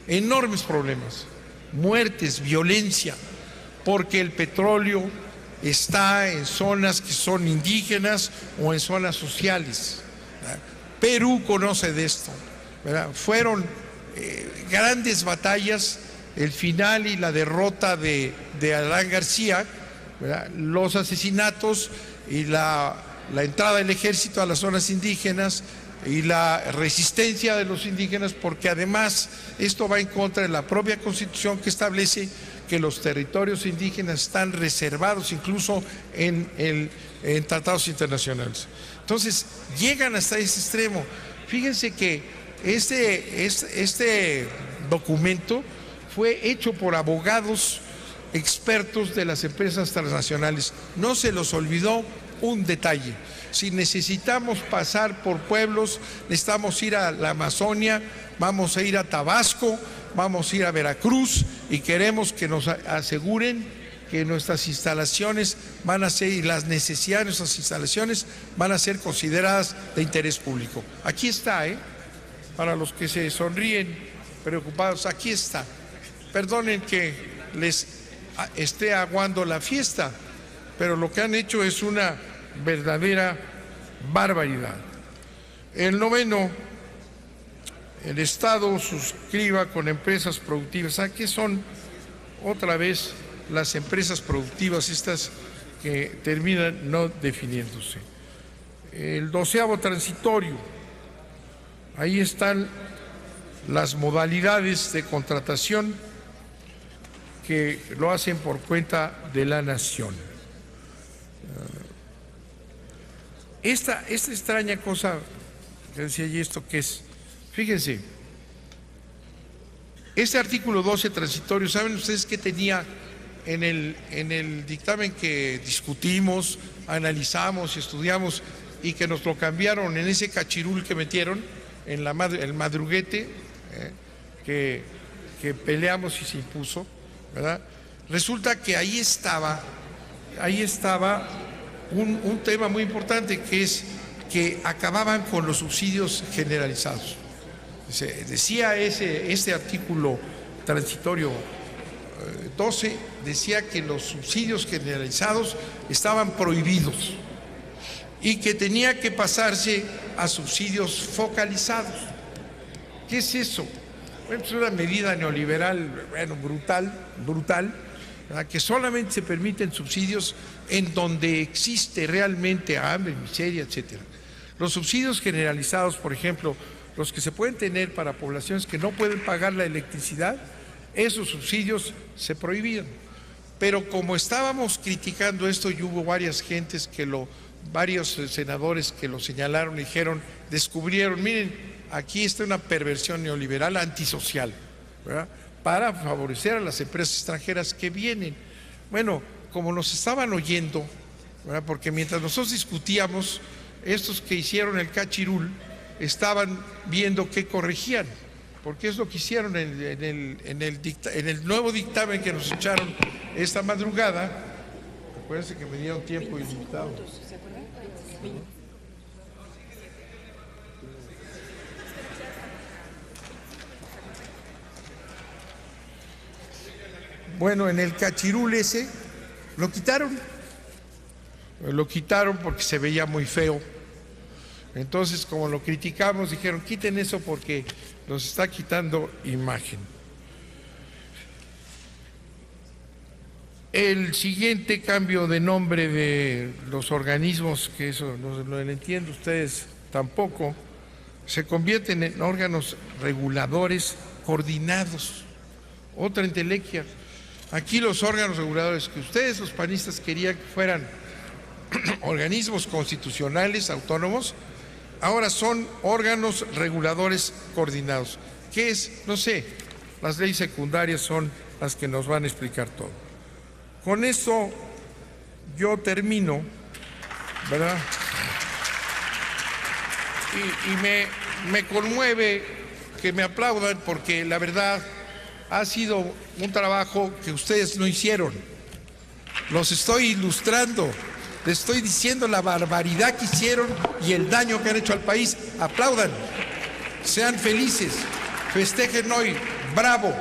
enormes problemas, muertes, violencia, porque el petróleo está en zonas que son indígenas o en zonas sociales. ¿Verdad? Perú conoce de esto, ¿verdad? Fueron grandes batallas, el final y la derrota de Adán García, ¿verdad?, los asesinatos y la entrada del ejército a las zonas indígenas y la resistencia de los indígenas, porque además esto va en contra de la propia Constitución, que establece que los territorios indígenas están reservados incluso en tratados internacionales. Entonces llegan hasta ese extremo. Fíjense que este documento fue hecho por abogados expertos de las empresas transnacionales. No se los olvidó un detalle. Si necesitamos pasar por pueblos, necesitamos ir a la Amazonia, vamos a ir a Tabasco, vamos a ir a Veracruz y queremos que nos aseguren que nuestras instalaciones van a ser, y las necesidades de nuestras instalaciones van a ser consideradas de interés público. Aquí está, para los que se sonríen preocupados, aquí está. Perdonen que les esté aguando la fiesta, pero lo que han hecho es una verdadera barbaridad. El noveno, el Estado suscriba con empresas productivas. Aquí son otra vez las empresas productivas estas que terminan no definiéndose. El 12º transitorio, ahí están las modalidades de contratación que lo hacen por cuenta de la nación. Esta extraña cosa que decía allí, esto que es, fíjense, este artículo 12 transitorio, ¿saben ustedes qué tenía en el dictamen que discutimos, analizamos y estudiamos y que nos lo cambiaron en ese cachirul que metieron, en el madruguete que peleamos y se impuso, ¿verdad? Resulta que ahí estaba un tema muy importante, que es que acababan con los subsidios generalizados. Decía este artículo transitorio 12, decía que los subsidios generalizados estaban prohibidos y que tenía que pasarse a subsidios focalizados. ¿Qué es eso? Bueno, es una medida neoliberal, brutal, ¿verdad?, que solamente se permiten subsidios en donde existe realmente hambre, miseria, etcétera. Los subsidios generalizados, por ejemplo, los que se pueden tener para poblaciones que no pueden pagar la electricidad, esos subsidios se prohibían. Pero como estábamos criticando esto y hubo varias senadores que lo señalaron y dijeron, descubrieron, miren, aquí está una perversión neoliberal antisocial, ¿verdad?, para favorecer a las empresas extranjeras que vienen. Bueno, como nos estaban oyendo, ¿verdad?, porque mientras nosotros discutíamos, estos que hicieron el cachirul estaban viendo qué corregían, porque es lo que hicieron en el nuevo dictamen que nos echaron esta madrugada. Acuérdense que me dieron tiempo ilimitado. Bueno, en el cachirul ese lo quitaron porque se veía muy feo. Entonces, como lo criticamos, dijeron, quiten eso porque nos está quitando imagen. El siguiente cambio de nombre de los organismos, que eso no lo entiendo ustedes tampoco, se convierten en órganos reguladores coordinados. Otra entelequia. Aquí los órganos reguladores que ustedes, los panistas, querían que fueran organismos constitucionales autónomos, ahora son órganos reguladores coordinados. ¿Qué es? No sé, las leyes secundarias son las que nos van a explicar todo. Con esto yo termino, ¿verdad? Y me conmueve que me aplaudan porque la verdad ha sido un trabajo que ustedes no hicieron. Los estoy ilustrando, les estoy diciendo la barbaridad que hicieron y el daño que han hecho al país. Aplaudan, sean felices, festejen hoy, bravo,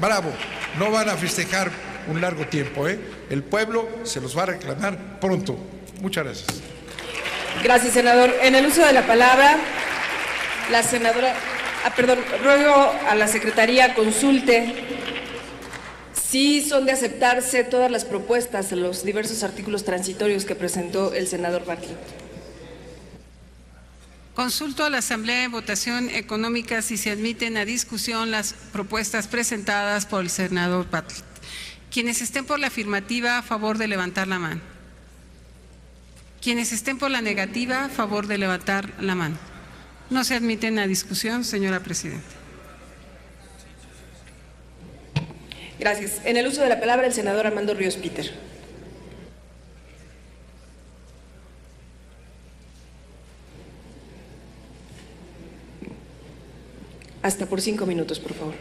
bravo. No van a festejar un largo tiempo, ¿eh? El pueblo se los va a reclamar pronto. Muchas gracias. Gracias, senador. En el uso de la palabra, la senadora... ruego a la Secretaría consulte si son de aceptarse todas las propuestas de los diversos artículos transitorios que presentó el senador Bartlett. Consulto a la Asamblea en votación económica si se admiten a discusión las propuestas presentadas por el senador Bartlett. Quienes estén por la afirmativa, a favor de levantar la mano. Quienes estén por la negativa, a favor de levantar la mano. No se admiten a discusión, señora presidenta. Gracias. En el uso de la palabra, el senador Armando Ríos Peter. Hasta por 5 minutos, por favor.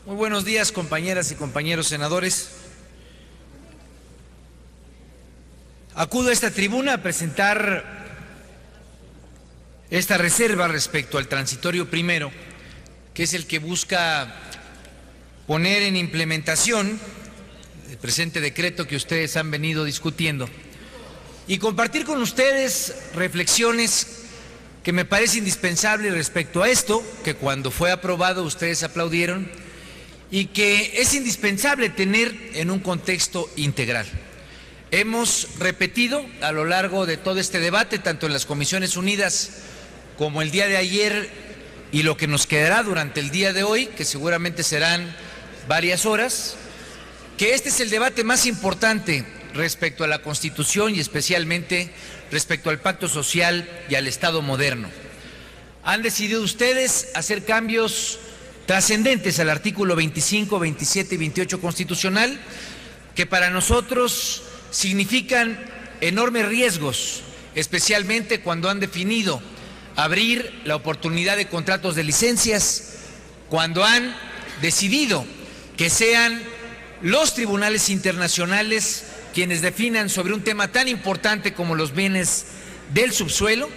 Muy buenos días, compañeras y compañeros senadores. Acudo a esta tribuna a presentar esta reserva respecto al transitorio primero, que es el que busca poner en implementación el presente decreto que ustedes han venido discutiendo y compartir con ustedes reflexiones que me parece indispensable respecto a esto, que cuando fue aprobado ustedes aplaudieron y que es indispensable tener en un contexto integral. Hemos repetido a lo largo de todo este debate, tanto en las Comisiones Unidas como el día de ayer y lo que nos quedará durante el día de hoy, que seguramente serán varias horas, que este es el debate más importante respecto a la Constitución y especialmente respecto al Pacto Social y al Estado moderno. Han decidido ustedes hacer cambios trascendentes al artículo 25, 27 y 28 constitucional, que para nosotros significan enormes riesgos, especialmente cuando han definido abrir la oportunidad de contratos de licencias, cuando han decidido que sean los tribunales internacionales quienes definan sobre un tema tan importante como los bienes del subsuelo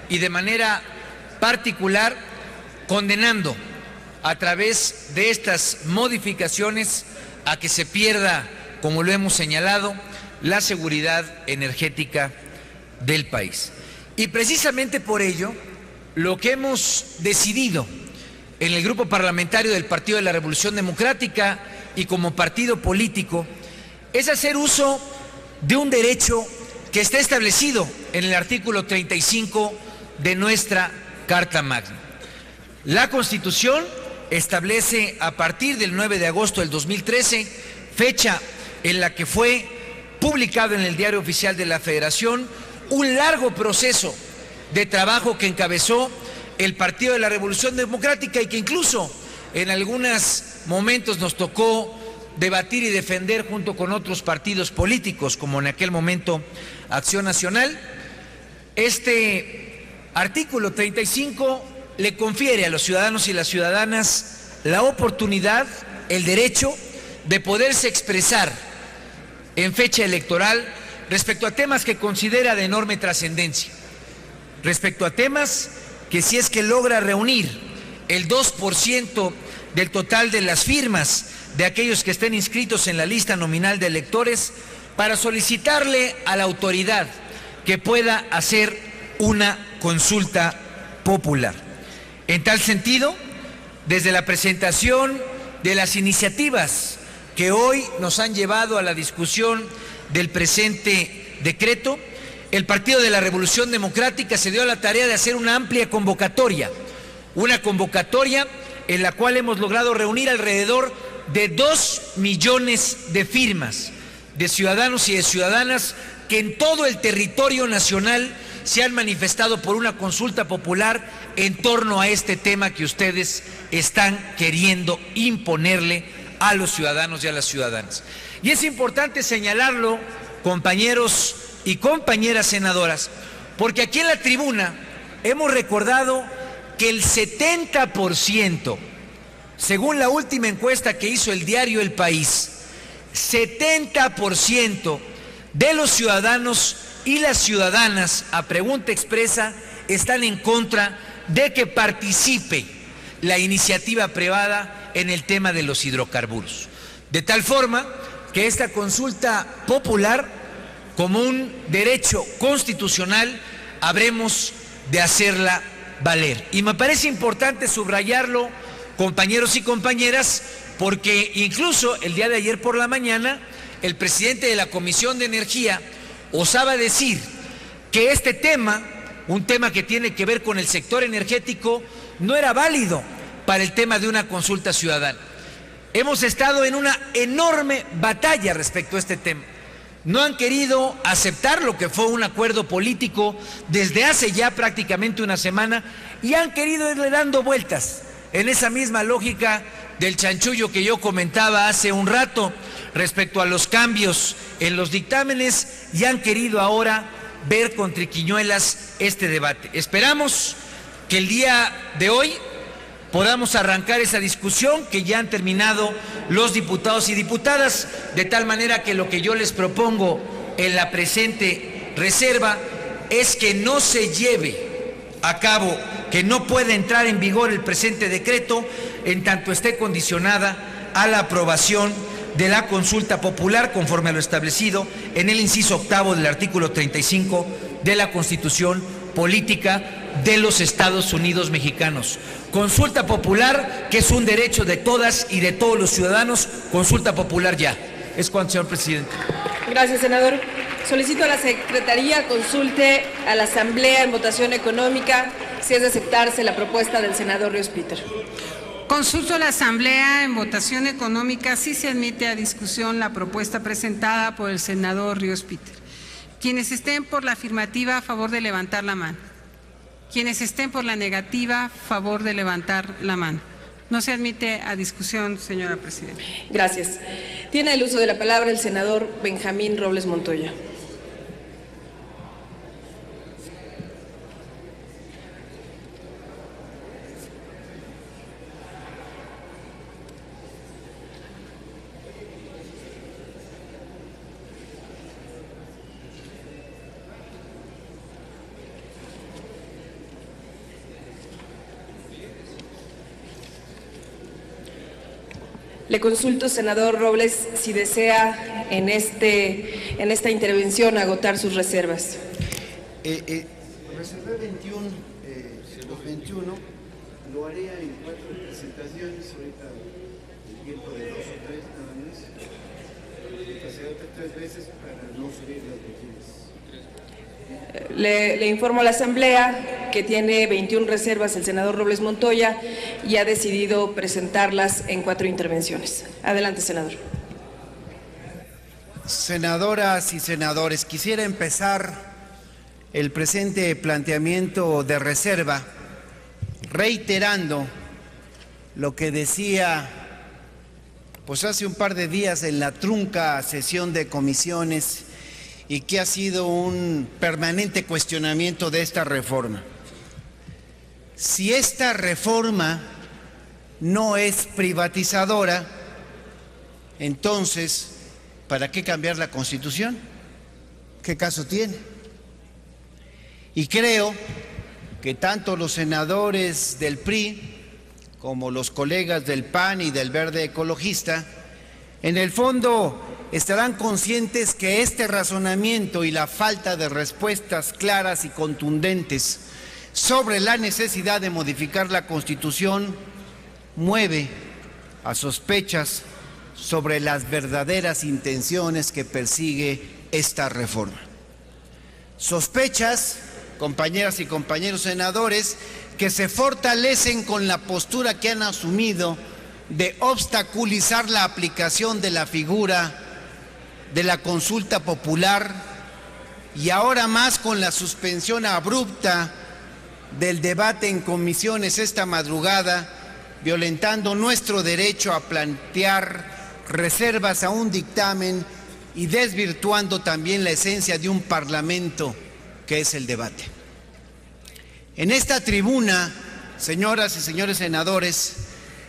y de manera particular condenando a través de estas modificaciones a que se pierda, como lo hemos señalado, la seguridad energética del país. Y precisamente por ello, lo que hemos decidido en el Grupo Parlamentario del Partido de la Revolución Democrática y como partido político es hacer uso de un derecho que está establecido en el artículo 35 de nuestra Carta Magna. La Constitución establece a partir del 9 de agosto del 2013, fecha en la que fue publicado en el Diario Oficial de la Federación, un largo proceso de trabajo que encabezó el Partido de la Revolución Democrática y que incluso en algunos momentos nos tocó debatir y defender junto con otros partidos políticos, como en aquel momento Acción Nacional. Este artículo 35 le confiere a los ciudadanos y las ciudadanas la oportunidad, el derecho de poderse expresar en fecha electoral respecto a temas que considera de enorme trascendencia, respecto a temas que si es que logra reunir el 2% del total de las firmas de aquellos que estén inscritos en la lista nominal de electores, para solicitarle a la autoridad que pueda hacer una consulta popular. En tal sentido, desde la presentación de las iniciativas que hoy nos han llevado a la discusión del presente decreto, el Partido de la Revolución Democrática se dio a la tarea de hacer una amplia convocatoria, una convocatoria en la cual hemos logrado reunir alrededor de 2 millones de firmas de ciudadanos y de ciudadanas que en todo el territorio nacional se han manifestado por una consulta popular en torno a este tema que ustedes están queriendo imponerle a los ciudadanos y a las ciudadanas. Y es importante señalarlo, compañeros y compañeras senadoras, porque aquí en la tribuna hemos recordado que el 70%, según la última encuesta que hizo el diario El País, 70% de los ciudadanos y las ciudadanas, a pregunta expresa, están en contra de que participe la iniciativa privada en el tema de los hidrocarburos. De tal forma que esta consulta popular, como un derecho constitucional, habremos de hacerla valer. Y me parece importante subrayarlo, compañeros y compañeras, porque incluso el día de ayer por la mañana, el presidente de la Comisión de Energía osaba decir que este tema, un tema que tiene que ver con el sector energético, no era válido para el tema de una consulta ciudadana. Hemos estado en una enorme batalla respecto a este tema. No han querido aceptar lo que fue un acuerdo político desde hace ya prácticamente una semana y han querido irle dando vueltas en esa misma lógica del chanchullo que yo comentaba hace un rato respecto a los cambios en los dictámenes y han querido ahora ver con triquiñuelas este debate. Esperamos que el día de hoy podamos arrancar esa discusión, que ya han terminado los diputados y diputadas, de tal manera que lo que yo les propongo en la presente reserva es que no se lleve a cabo, que no pueda entrar en vigor el presente decreto en tanto esté condicionada a la aprobación de la consulta popular conforme a lo establecido en el inciso 8º del artículo 35 de la Constitución Política de los Estados Unidos Mexicanos. Consulta popular, que es un derecho de todas y de todos los ciudadanos. Consulta popular ya. Es cuanto, señor presidente. Gracias, senador. Solicito a la Secretaría consulte a la Asamblea en votación económica si es de aceptarse la propuesta del senador Ríos Peter. Consulto a la Asamblea en votación económica si se admite a discusión la propuesta presentada por el senador Ríos Peter. Quienes estén por la afirmativa, a favor de levantar la mano. Quienes estén por la negativa, a favor de levantar la mano. No se admite a discusión, señora presidenta. Gracias. Tiene el uso de la palabra el senador Benjamín Robles Montoya. Le consulto, senador Robles, si desea en esta intervención agotar sus reservas. Reservé 21, los 21, lo haré en 4 presentaciones, ahorita el tiempo de 2 o 3 nada más, pasaré otras 3 veces para no subir las votaciones. Le informo a la Asamblea que tiene 21 reservas el senador Robles Montoya y ha decidido presentarlas en 4 intervenciones. Adelante, senador. Senadoras y senadores, quisiera empezar el presente planteamiento de reserva reiterando lo que decía pues hace un par de días en la trunca sesión de comisiones y que ha sido un permanente cuestionamiento de esta reforma. Si esta reforma no es privatizadora, entonces, ¿para qué cambiar la Constitución? ¿Qué caso tiene? Y creo que tanto los senadores del PRI como los colegas del PAN y del Verde Ecologista, en el fondo estarán conscientes que este razonamiento y la falta de respuestas claras y contundentes sobre la necesidad de modificar la Constitución mueve a sospechas sobre las verdaderas intenciones que persigue esta reforma. Sospechas, compañeras y compañeros senadores, que se fortalecen con la postura que han asumido de obstaculizar la aplicación de la figura de la consulta popular y ahora más con la suspensión abrupta del debate en comisiones esta madrugada, violentando nuestro derecho a plantear reservas a un dictamen y desvirtuando también la esencia de un parlamento que es el debate. En esta tribuna, señoras y señores senadores,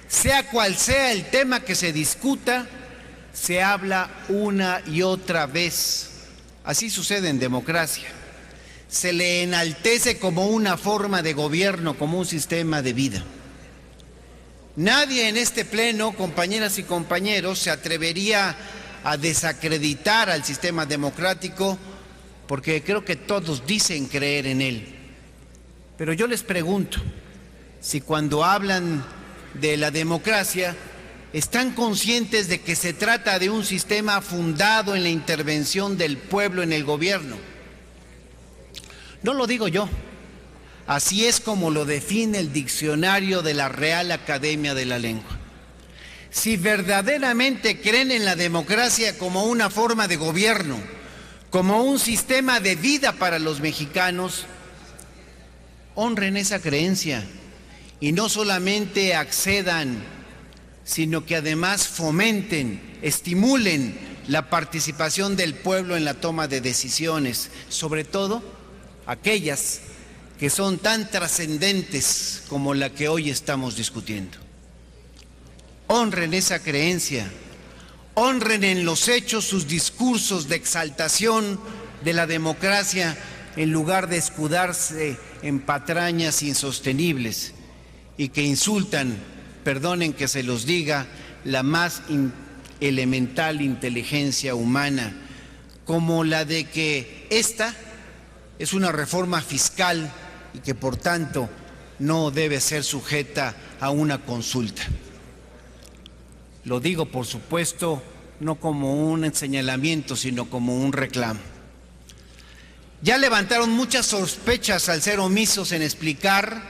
sea cual sea el tema que se discuta, se habla una y otra vez. Así sucede en democracia. Se le enaltece como una forma de gobierno, como un sistema de vida. Nadie en este pleno, compañeras y compañeros, se atrevería a desacreditar al sistema democrático porque creo que todos dicen creer en él. Pero yo les pregunto si cuando hablan de la democracia están conscientes de que se trata de un sistema fundado en la intervención del pueblo en el gobierno. No lo digo yo, así es como lo define el diccionario de la Real Academia de la Lengua. Si verdaderamente creen en la democracia como una forma de gobierno, como un sistema de vida para los mexicanos, honren esa creencia y no solamente accedan, sino que además fomenten, estimulen la participación del pueblo en la toma de decisiones, sobre todo aquellas que son tan trascendentes como la que hoy estamos discutiendo. Honren esa creencia, honren en los hechos sus discursos de exaltación de la democracia en lugar de escudarse en patrañas insostenibles y que insultan, perdonen que se los diga, la más elemental inteligencia humana, como la de que esta es una reforma fiscal y que por tanto no debe ser sujeta a una consulta. Lo digo, por supuesto, no como un señalamiento, sino como un reclamo. Ya levantaron muchas sospechas al ser omisos en explicar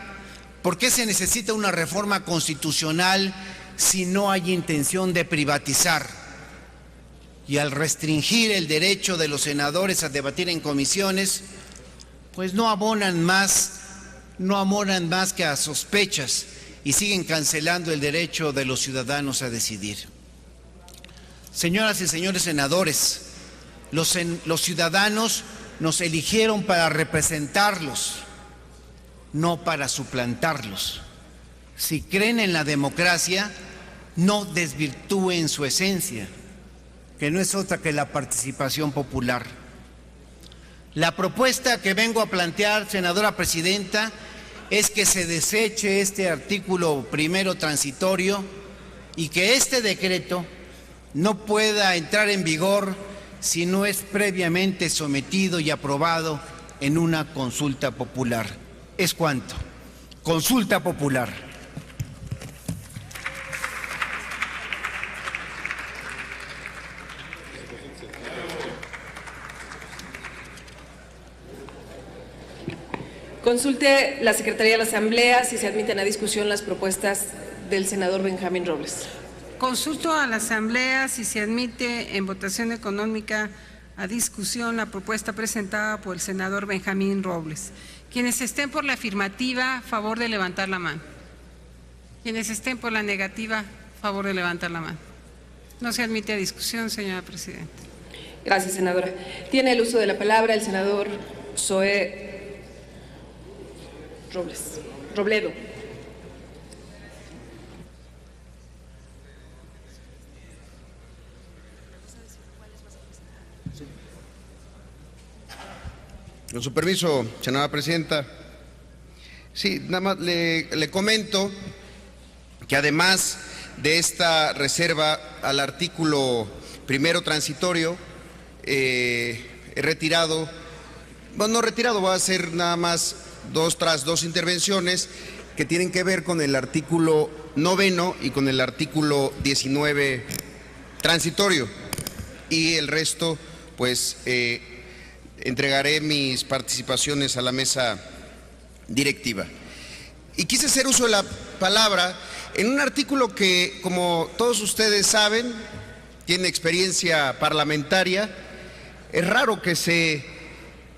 por qué se necesita una reforma constitucional si no hay intención de privatizar. Y al restringir el derecho de los senadores a debatir en comisiones, pues no abonan más que a sospechas y siguen cancelando el derecho de los ciudadanos a decidir. Señoras y señores senadores, los ciudadanos nos eligieron para representarlos, no para suplantarlos. Si creen en la democracia, no desvirtúen su esencia, que no es otra que la participación popular. La propuesta que vengo a plantear, senadora presidenta, es que se deseche este artículo primero transitorio y que este decreto no pueda entrar en vigor si no es previamente sometido y aprobado en una consulta popular. ¿Es cuánto? Consulta popular. Consulte la Secretaría de la Asamblea si se admiten a discusión las propuestas del senador Benjamín Robles. Consulto a la Asamblea si se admite en votación económica a discusión la propuesta presentada por el senador Benjamín Robles. Quienes estén por la afirmativa, favor de levantar la mano. Quienes estén por la negativa, favor de levantar la mano. No se admite a discusión, señora presidenta. Gracias, senadora. Tiene el uso de la palabra el senador Zoé Robledo. Con su permiso, senadora presidenta. Sí, nada más le comento que además de esta reserva al artículo primero transitorio, he retirado, bueno, no retirado, voy a hacer nada más dos intervenciones que tienen que ver con el artículo 9 y con el artículo 19 transitorio, y el resto pues entregaré mis participaciones a la mesa directiva. Y quise hacer uso de la palabra en un artículo que, como todos ustedes saben, tiene experiencia parlamentaria. Es raro que se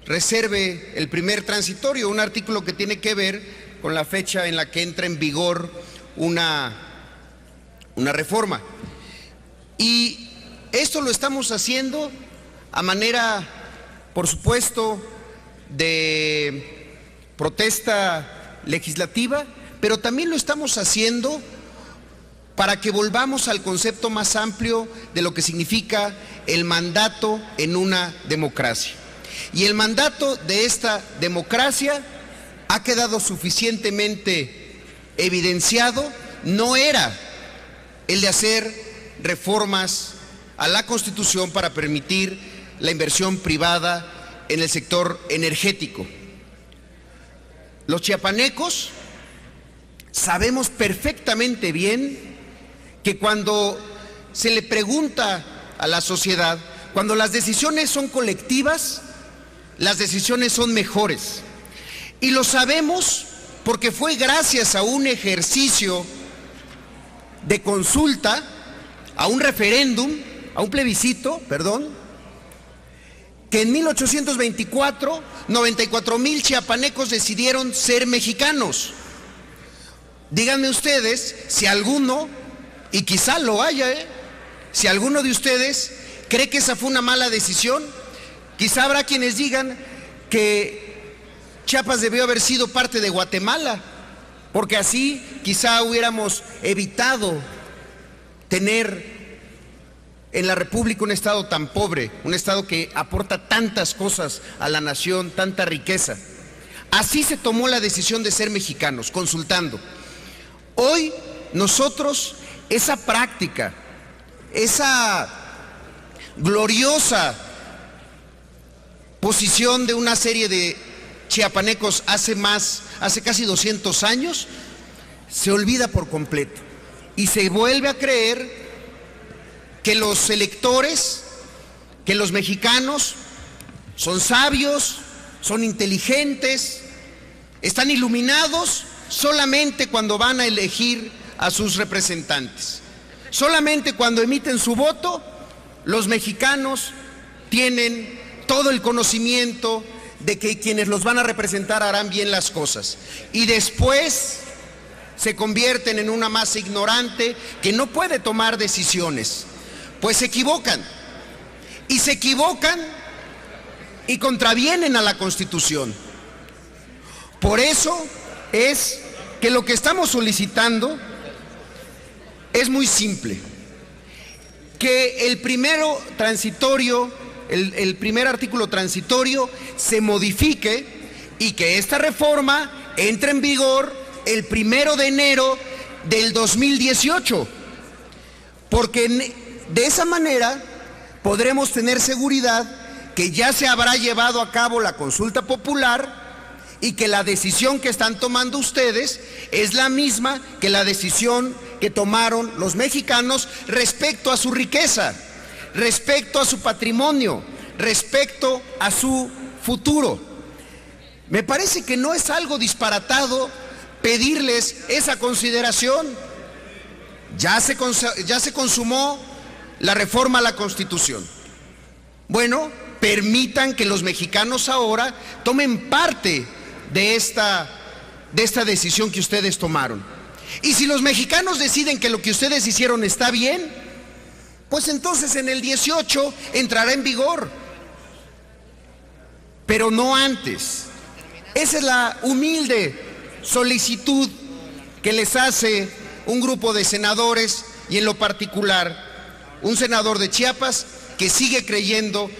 reserve el primer transitorio, un artículo que tiene que ver con la fecha en la que entra en vigor una reforma. Y esto lo estamos haciendo a manera, por supuesto, de protesta legislativa, pero también lo estamos haciendo para que volvamos al concepto más amplio de lo que significa el mandato en una democracia. Y el mandato de esta democracia ha quedado suficientemente evidenciado, no era el de hacer reformas a la Constitución para permitir la inversión privada en el sector energético. Los chiapanecos sabemos perfectamente bien que cuando se le pregunta a la sociedad, cuando las decisiones son colectivas, las decisiones son mejores. Y lo sabemos porque fue gracias a un ejercicio de consulta, a un referéndum, a un plebiscito, que en 1824, 94,000 chiapanecos decidieron ser mexicanos. Díganme ustedes si alguno, y quizá lo haya, si alguno de ustedes cree que esa fue una mala decisión. Quizá habrá quienes digan que Chiapas debió haber sido parte de Guatemala, porque así quizá hubiéramos evitado tener en la República un estado tan pobre, un estado que aporta tantas cosas a la nación, tanta riqueza. Así se tomó la decisión de ser mexicanos, consultando. Hoy nosotros esa práctica, esa gloriosa posición de una serie de chiapanecos hace casi 200 años, se olvida por completo y se vuelve a creer que los electores, que los mexicanos son sabios, son inteligentes, están iluminados solamente cuando van a elegir a sus representantes. Solamente cuando emiten su voto, los mexicanos tienen todo el conocimiento de que quienes los van a representar harán bien las cosas. Y después se convierten en una masa ignorante que no puede tomar decisiones, pues se equivocan. Y se equivocan y contravienen a la Constitución. Por eso es que lo que estamos solicitando es muy simple, que el primer artículo transitorio se modifique y que esta reforma entre en vigor el 1 de enero del 2018, porque de esa manera podremos tener seguridad que ya se habrá llevado a cabo la consulta popular y que la decisión que están tomando ustedes es la misma que la decisión que tomaron los mexicanos respecto a su riqueza, respecto a su patrimonio, respecto a su futuro. Me parece que no es algo disparatado pedirles esa consideración. Ya se consumó la reforma a la Constitución. Bueno, permitan que los mexicanos ahora tomen parte de esta decisión que ustedes tomaron. Y si los mexicanos deciden que lo que ustedes hicieron está bien, pues entonces en el 18 entrará en vigor, pero no antes. Esa es la humilde solicitud que les hace un grupo de senadores y en lo particular un senador de Chiapas que sigue creyendo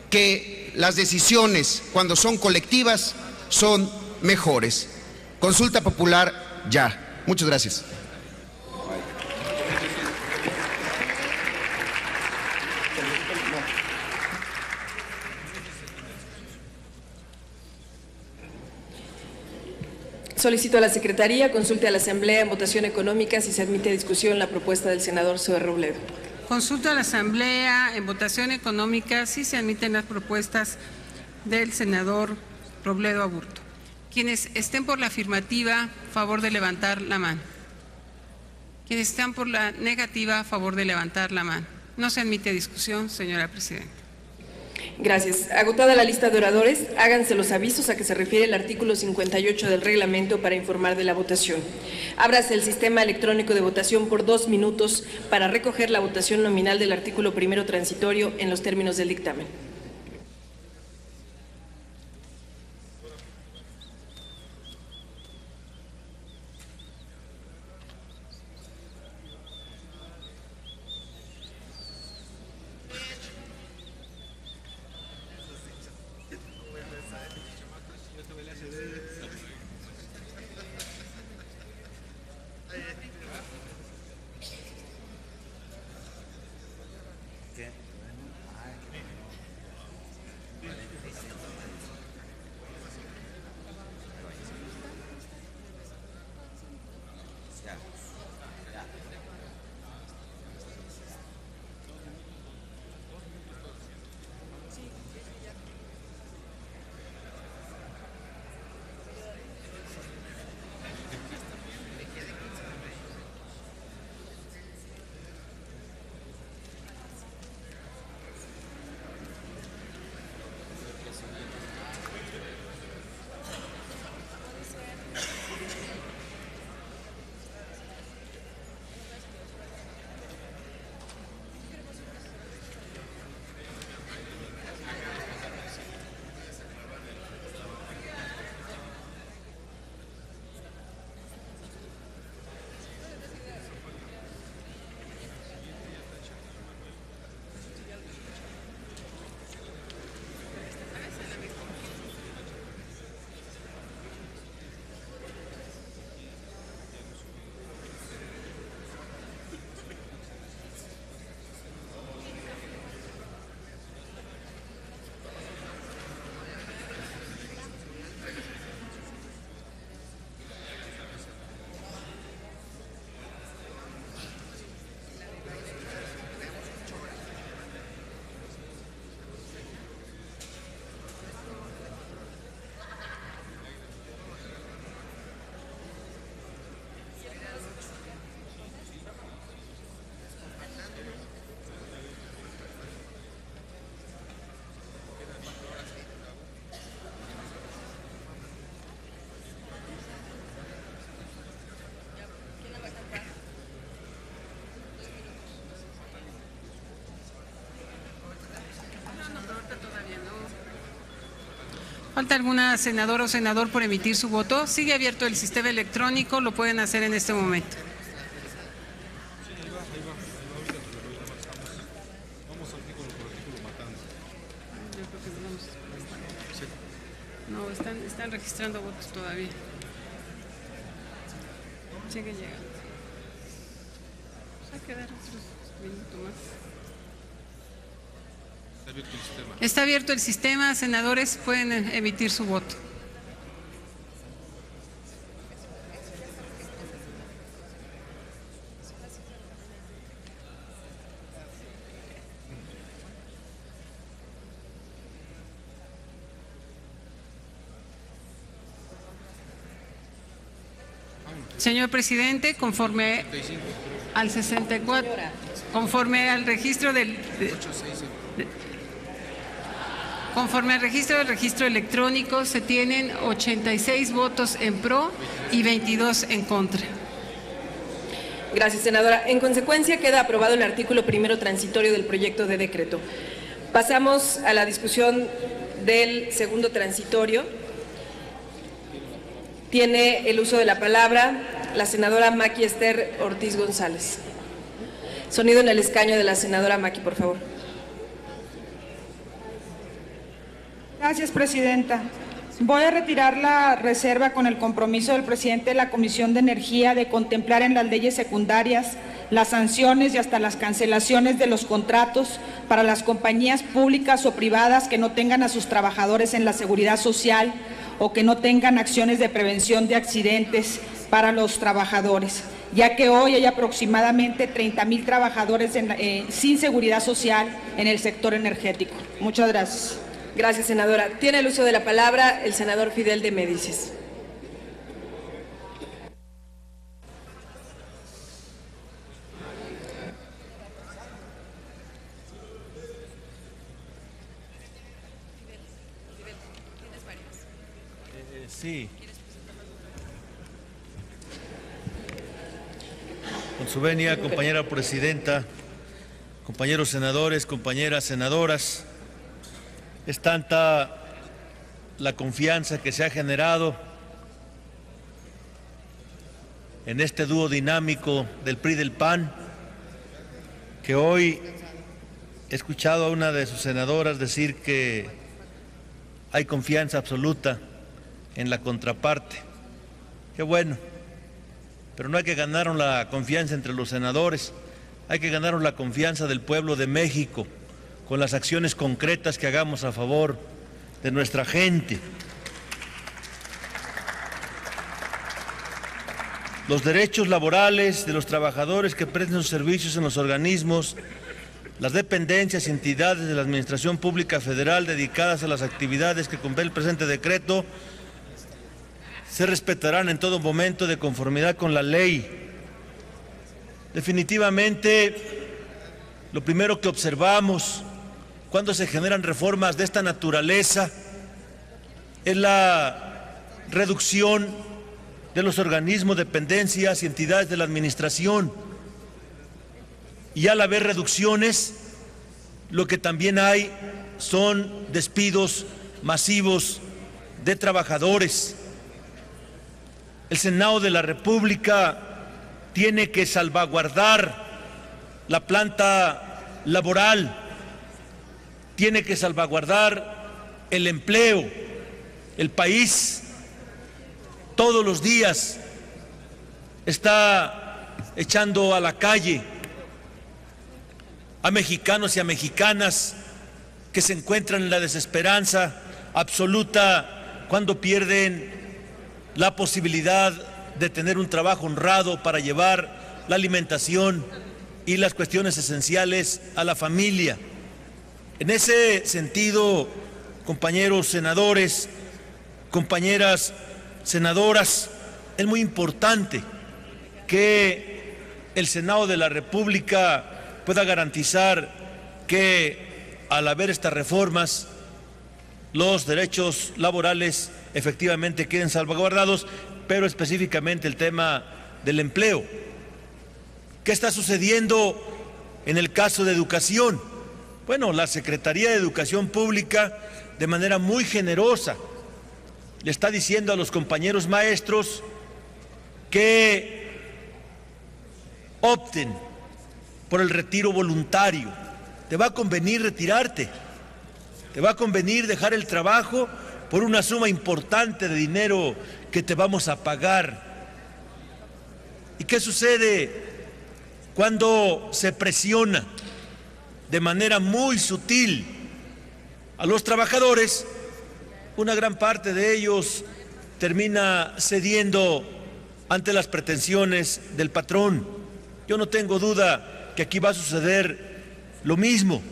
que las decisiones cuando son colectivas son mejores. Consulta popular ya. Muchas gracias. Solicito a la Secretaría consulte a la Asamblea en votación económica si se admite a discusión la propuesta del senador Zoé Robledo. Consulto a la Asamblea en votación económica si se admiten las propuestas del senador Robledo Aburto. Quienes estén por la afirmativa, favor de levantar la mano. Quienes están por la negativa, favor de levantar la mano. No se admite discusión, señora presidenta. Gracias. Agotada la lista de oradores, háganse los avisos a que se refiere el artículo 58 del reglamento para informar de la votación. Ábrase el sistema electrónico de votación por 2 minutos para recoger la votación nominal del artículo primero transitorio en los términos del dictamen. ¿Falta alguna senadora o senador por emitir su voto? Sigue abierto el sistema electrónico, lo pueden hacer en este momento. No, están registrando votos todavía. Siguen llegando. Hay que dar otros minutos más. Está abierto el sistema, senadores pueden emitir su voto. Señor presidente, conforme al 64, conforme al registro del registro electrónico, se tienen 86 votos en pro y 22 en contra. Gracias, senadora. En consecuencia, queda aprobado el artículo primero transitorio del proyecto de decreto. Pasamos a la discusión del segundo transitorio. Tiene el uso de la palabra la senadora Maqui Esther Ortiz González. Sonido en el escaño de la senadora Maqui, por favor. Gracias, presidenta. Voy a retirar la reserva con el compromiso del presidente de la Comisión de Energía de contemplar en las leyes secundarias las sanciones y hasta las cancelaciones de los contratos para las compañías públicas o privadas que no tengan a sus trabajadores en la seguridad social o que no tengan acciones de prevención de accidentes para los trabajadores, ya que hoy hay aproximadamente 30,000 trabajadores sin seguridad social en el sector energético. Muchas gracias. Gracias, senadora. Tiene el uso de la palabra el senador Fidel de Médicis. Sí. Con su venia, compañera presidenta, compañeros senadores, compañeras senadoras, es tanta la confianza que se ha generado en este dúo dinámico del PRI y del PAN, que hoy he escuchado a una de sus senadoras decir que hay confianza absoluta en la contraparte. Qué bueno, pero no hay que ganar la confianza entre los senadores, hay que ganar la confianza del pueblo de México con las acciones concretas que hagamos a favor de nuestra gente. Los derechos laborales de los trabajadores que prestan sus servicios en los organismos, las dependencias y entidades de la Administración Pública Federal dedicadas a las actividades que contiene el presente decreto se respetarán en todo momento de conformidad con la ley. Definitivamente, lo primero que observamos cuando se generan reformas de esta naturaleza es la reducción de los organismos, dependencias y entidades de la administración. Y al haber reducciones, lo que también hay son despidos masivos de trabajadores. El Senado de la República tiene que salvaguardar la planta laboral, tiene que salvaguardar el empleo. El país todos los días está echando a la calle a mexicanos y a mexicanas que se encuentran en la desesperanza absoluta cuando pierden la posibilidad de tener un trabajo honrado para llevar la alimentación y las cuestiones esenciales a la familia. En ese sentido, compañeros senadores, compañeras senadoras, es muy importante que el Senado de la República pueda garantizar que al haber estas reformas, los derechos laborales efectivamente queden salvaguardados, pero específicamente el tema del empleo. ¿Qué está sucediendo en el caso de educación? Bueno, la Secretaría de Educación Pública, de manera muy generosa, le está diciendo a los compañeros maestros que opten por el retiro voluntario. Te va a convenir retirarte, te va a convenir dejar el trabajo por una suma importante de dinero que te vamos a pagar. ¿Y qué sucede cuando se presiona de manera muy sutil a los trabajadores? Una gran parte de ellos termina cediendo ante las pretensiones del patrón. Yo no tengo duda que aquí va a suceder lo mismo.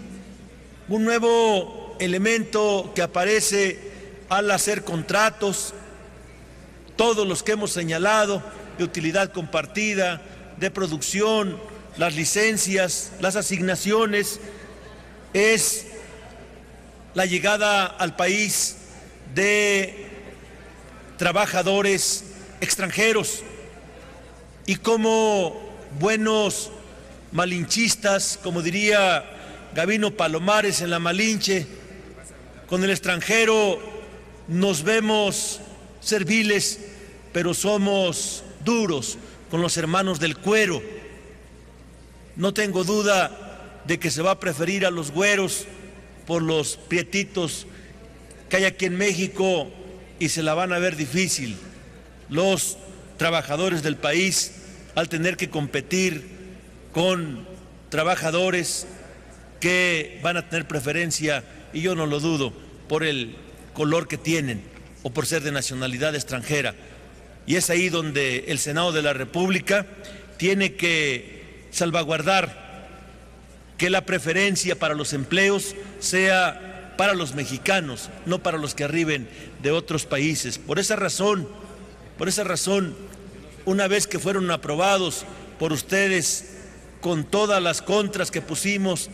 Un nuevo elemento que aparece al hacer contratos, todos los que hemos señalado, de utilidad compartida, de producción, las licencias, las asignaciones, es la llegada al país de trabajadores extranjeros. Y como buenos malinchistas, como diría Gabino Palomares en La Malinche, con el extranjero nos vemos serviles, pero somos duros con los hermanos del cuero. No tengo duda de que se va a preferir a los güeros por los prietitos que hay aquí en México y se la van a ver difícil los trabajadores del país al tener que competir con trabajadores que van a tener preferencia, y yo no lo dudo, por el color que tienen o por ser de nacionalidad extranjera. Y es ahí donde el Senado de la República tiene que salvaguardar que la preferencia para los empleos sea para los mexicanos, no para los que arriben de otros países. Por esa razón, una vez que fueron aprobados por ustedes con todas las contras que pusimos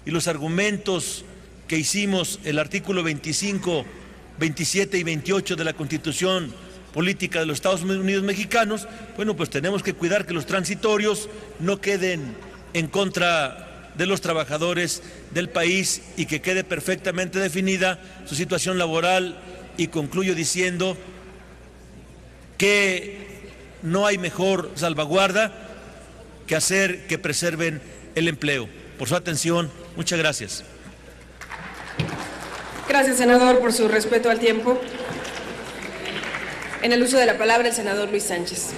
y los argumentos que hicimos, el artículo 25 27 y 28 de la Constitución Política de los Estados Unidos Mexicanos, bueno, pues tenemos que cuidar que los transitorios no queden en contra de los trabajadores del país y que quede perfectamente definida su situación laboral. Y concluyo diciendo que no hay mejor salvaguarda que hacer que preserven el empleo. Por su atención, muchas gracias. Gracias, senador, por su respeto al tiempo. En el uso de la palabra, el senador Luis Sánchez.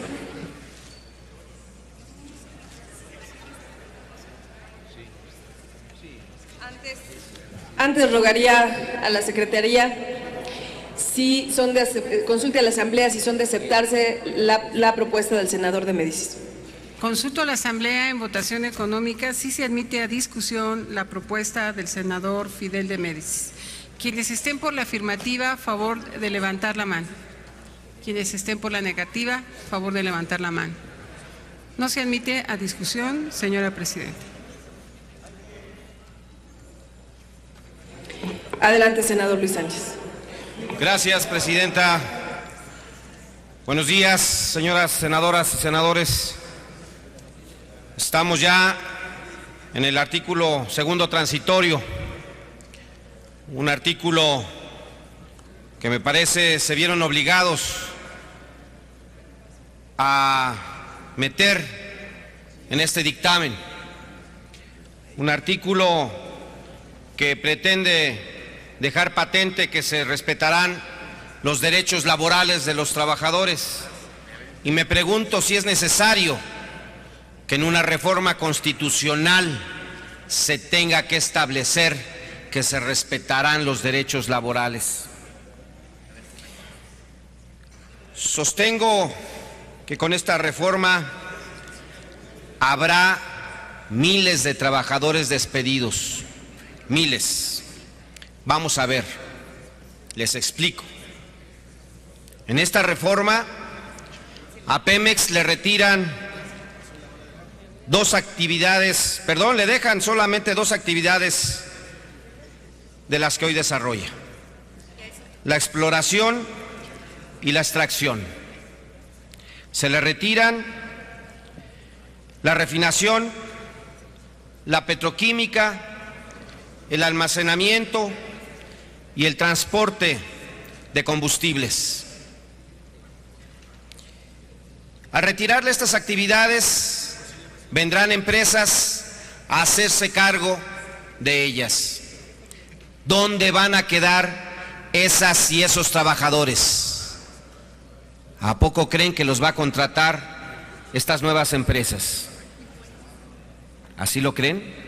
Antes rogaría a la Secretaría si son consulte a la Asamblea si son de aceptarse la propuesta del senador de Médicis. Consulto a la Asamblea en votación económica si se admite a discusión la propuesta del senador Fidel de Médicis. Quienes estén por la afirmativa, favor de levantar la mano. Quienes estén por la negativa, favor de levantar la mano. No se admite a discusión, señora Presidenta. Adelante, senador Luis Sánchez. Gracias, Presidenta. Buenos días, señoras senadoras y senadores. Estamos ya en el artículo segundo transitorio, un artículo que me parece se vieron obligados a meter en este dictamen, un artículo que pretende dejar patente que se respetarán los derechos laborales de los trabajadores. Y me pregunto si es necesario que en una reforma constitucional se tenga que establecer que se respetarán los derechos laborales. Sostengo que con esta reforma habrá miles de trabajadores despedidos, miles. Vamos a ver, les explico. En esta reforma a Pemex le retiran le dejan solamente dos actividades de las que hoy desarrolla: la exploración y la extracción. Se le retiran la refinación, la petroquímica, el almacenamiento y el transporte de combustibles. Al retirarle estas actividades, vendrán empresas a hacerse cargo de ellas. ¿Dónde van a quedar esas y esos trabajadores? ¿A poco creen que los va a contratar estas nuevas empresas? ¿Así lo creen?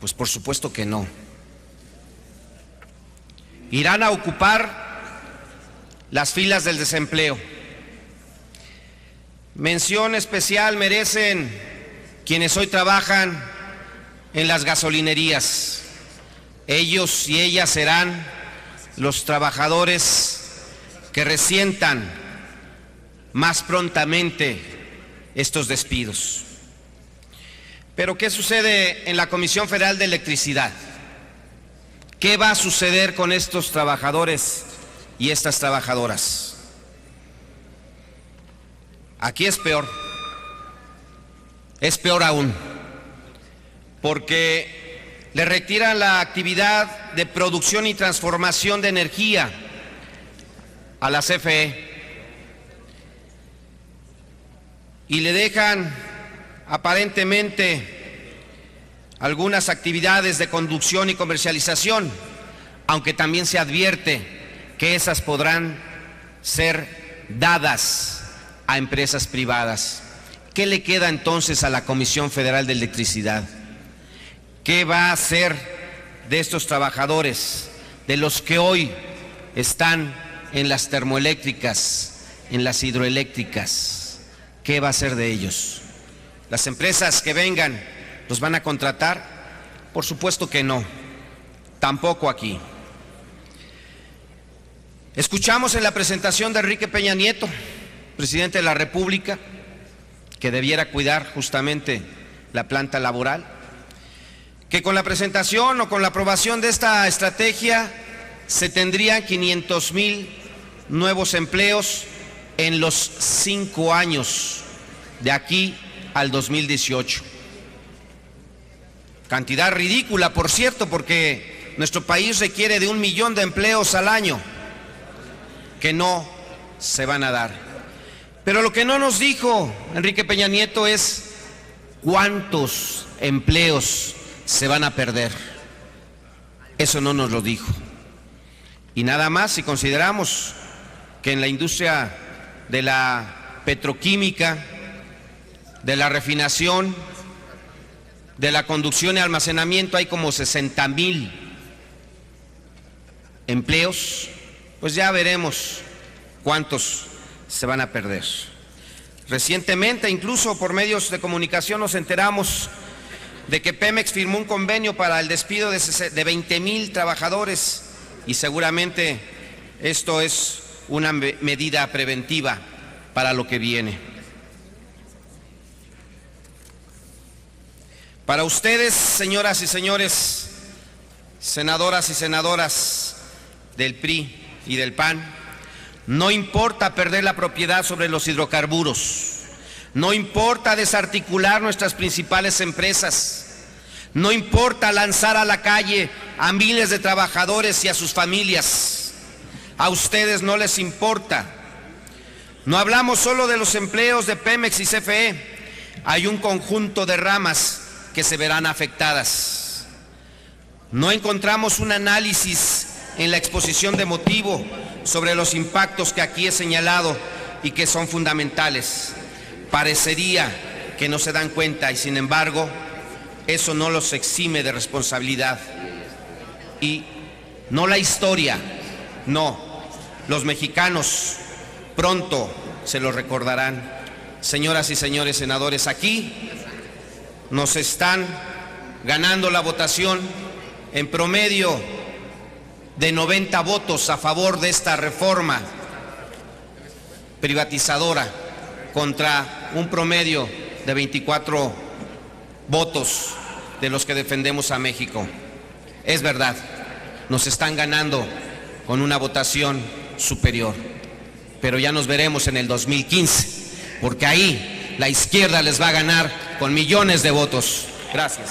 Pues por supuesto que no. Irán a ocupar las filas del desempleo. Mención especial merecen quienes hoy trabajan en las gasolinerías. Ellos y ellas serán los trabajadores que resientan más prontamente estos despidos. Pero ¿qué sucede en la Comisión Federal de Electricidad? ¿Qué va a suceder con estos trabajadores y estas trabajadoras? Aquí es peor aún, porque le retiran la actividad de producción y transformación de energía a la CFE y le dejan aparentemente algunas actividades de conducción y comercialización, aunque también se advierte que esas podrán ser dadas a empresas privadas. ¿Qué le queda entonces a la Comisión Federal de Electricidad? ¿Qué va a hacer de estos trabajadores, de los que hoy están en las termoeléctricas, en las hidroeléctricas? ¿Qué va a hacer de ellos? ¿Las empresas que vengan los van a contratar? Por supuesto que no, tampoco aquí. Escuchamos en la presentación de Enrique Peña Nieto, presidente de la República, que debiera cuidar justamente la planta laboral, que con la presentación o con la aprobación de esta estrategia se tendrían 500,000 nuevos empleos en los 5 años de aquí al 2018. Cantidad ridícula, por cierto, porque nuestro país requiere de 1 millón de empleos al año que no se van a dar. Pero lo que no nos dijo Enrique Peña Nieto es cuántos empleos se van a perder. Eso no nos lo dijo. Y nada más si consideramos que en la industria de la petroquímica, de la refinación, de la conducción y almacenamiento hay como 60,000 empleos, pues ya veremos cuántos se van a perder. Recientemente, incluso por medios de comunicación, nos enteramos de que Pemex firmó un convenio para el despido de 20,000 trabajadores y seguramente esto es una medida preventiva para lo que viene. Para ustedes, señoras y señores, senadoras y senadoras del PRI y del PAN, no importa perder la propiedad sobre los hidrocarburos, no importa desarticular nuestras principales empresas, no importa lanzar a la calle a miles de trabajadores y a sus familias. A ustedes no les importa. No hablamos solo de los empleos de Pemex y CFE, hay un conjunto de ramas que se verán afectadas. No encontramos un análisis en la exposición de motivo sobre los impactos que aquí he señalado y que son fundamentales. Parecería que no se dan cuenta y sin embargo eso no los exime de responsabilidad. Y no la historia, no, los mexicanos pronto se lo recordarán. Señoras y señores senadores, aquí nos están ganando la votación en promedio de 90 votos a favor de esta reforma privatizadora contra un promedio de 24 votos de los que defendemos a México. Es verdad, nos están ganando con una votación superior, pero ya nos veremos en el 2015, porque ahí la izquierda les va a ganar con millones de votos. Gracias.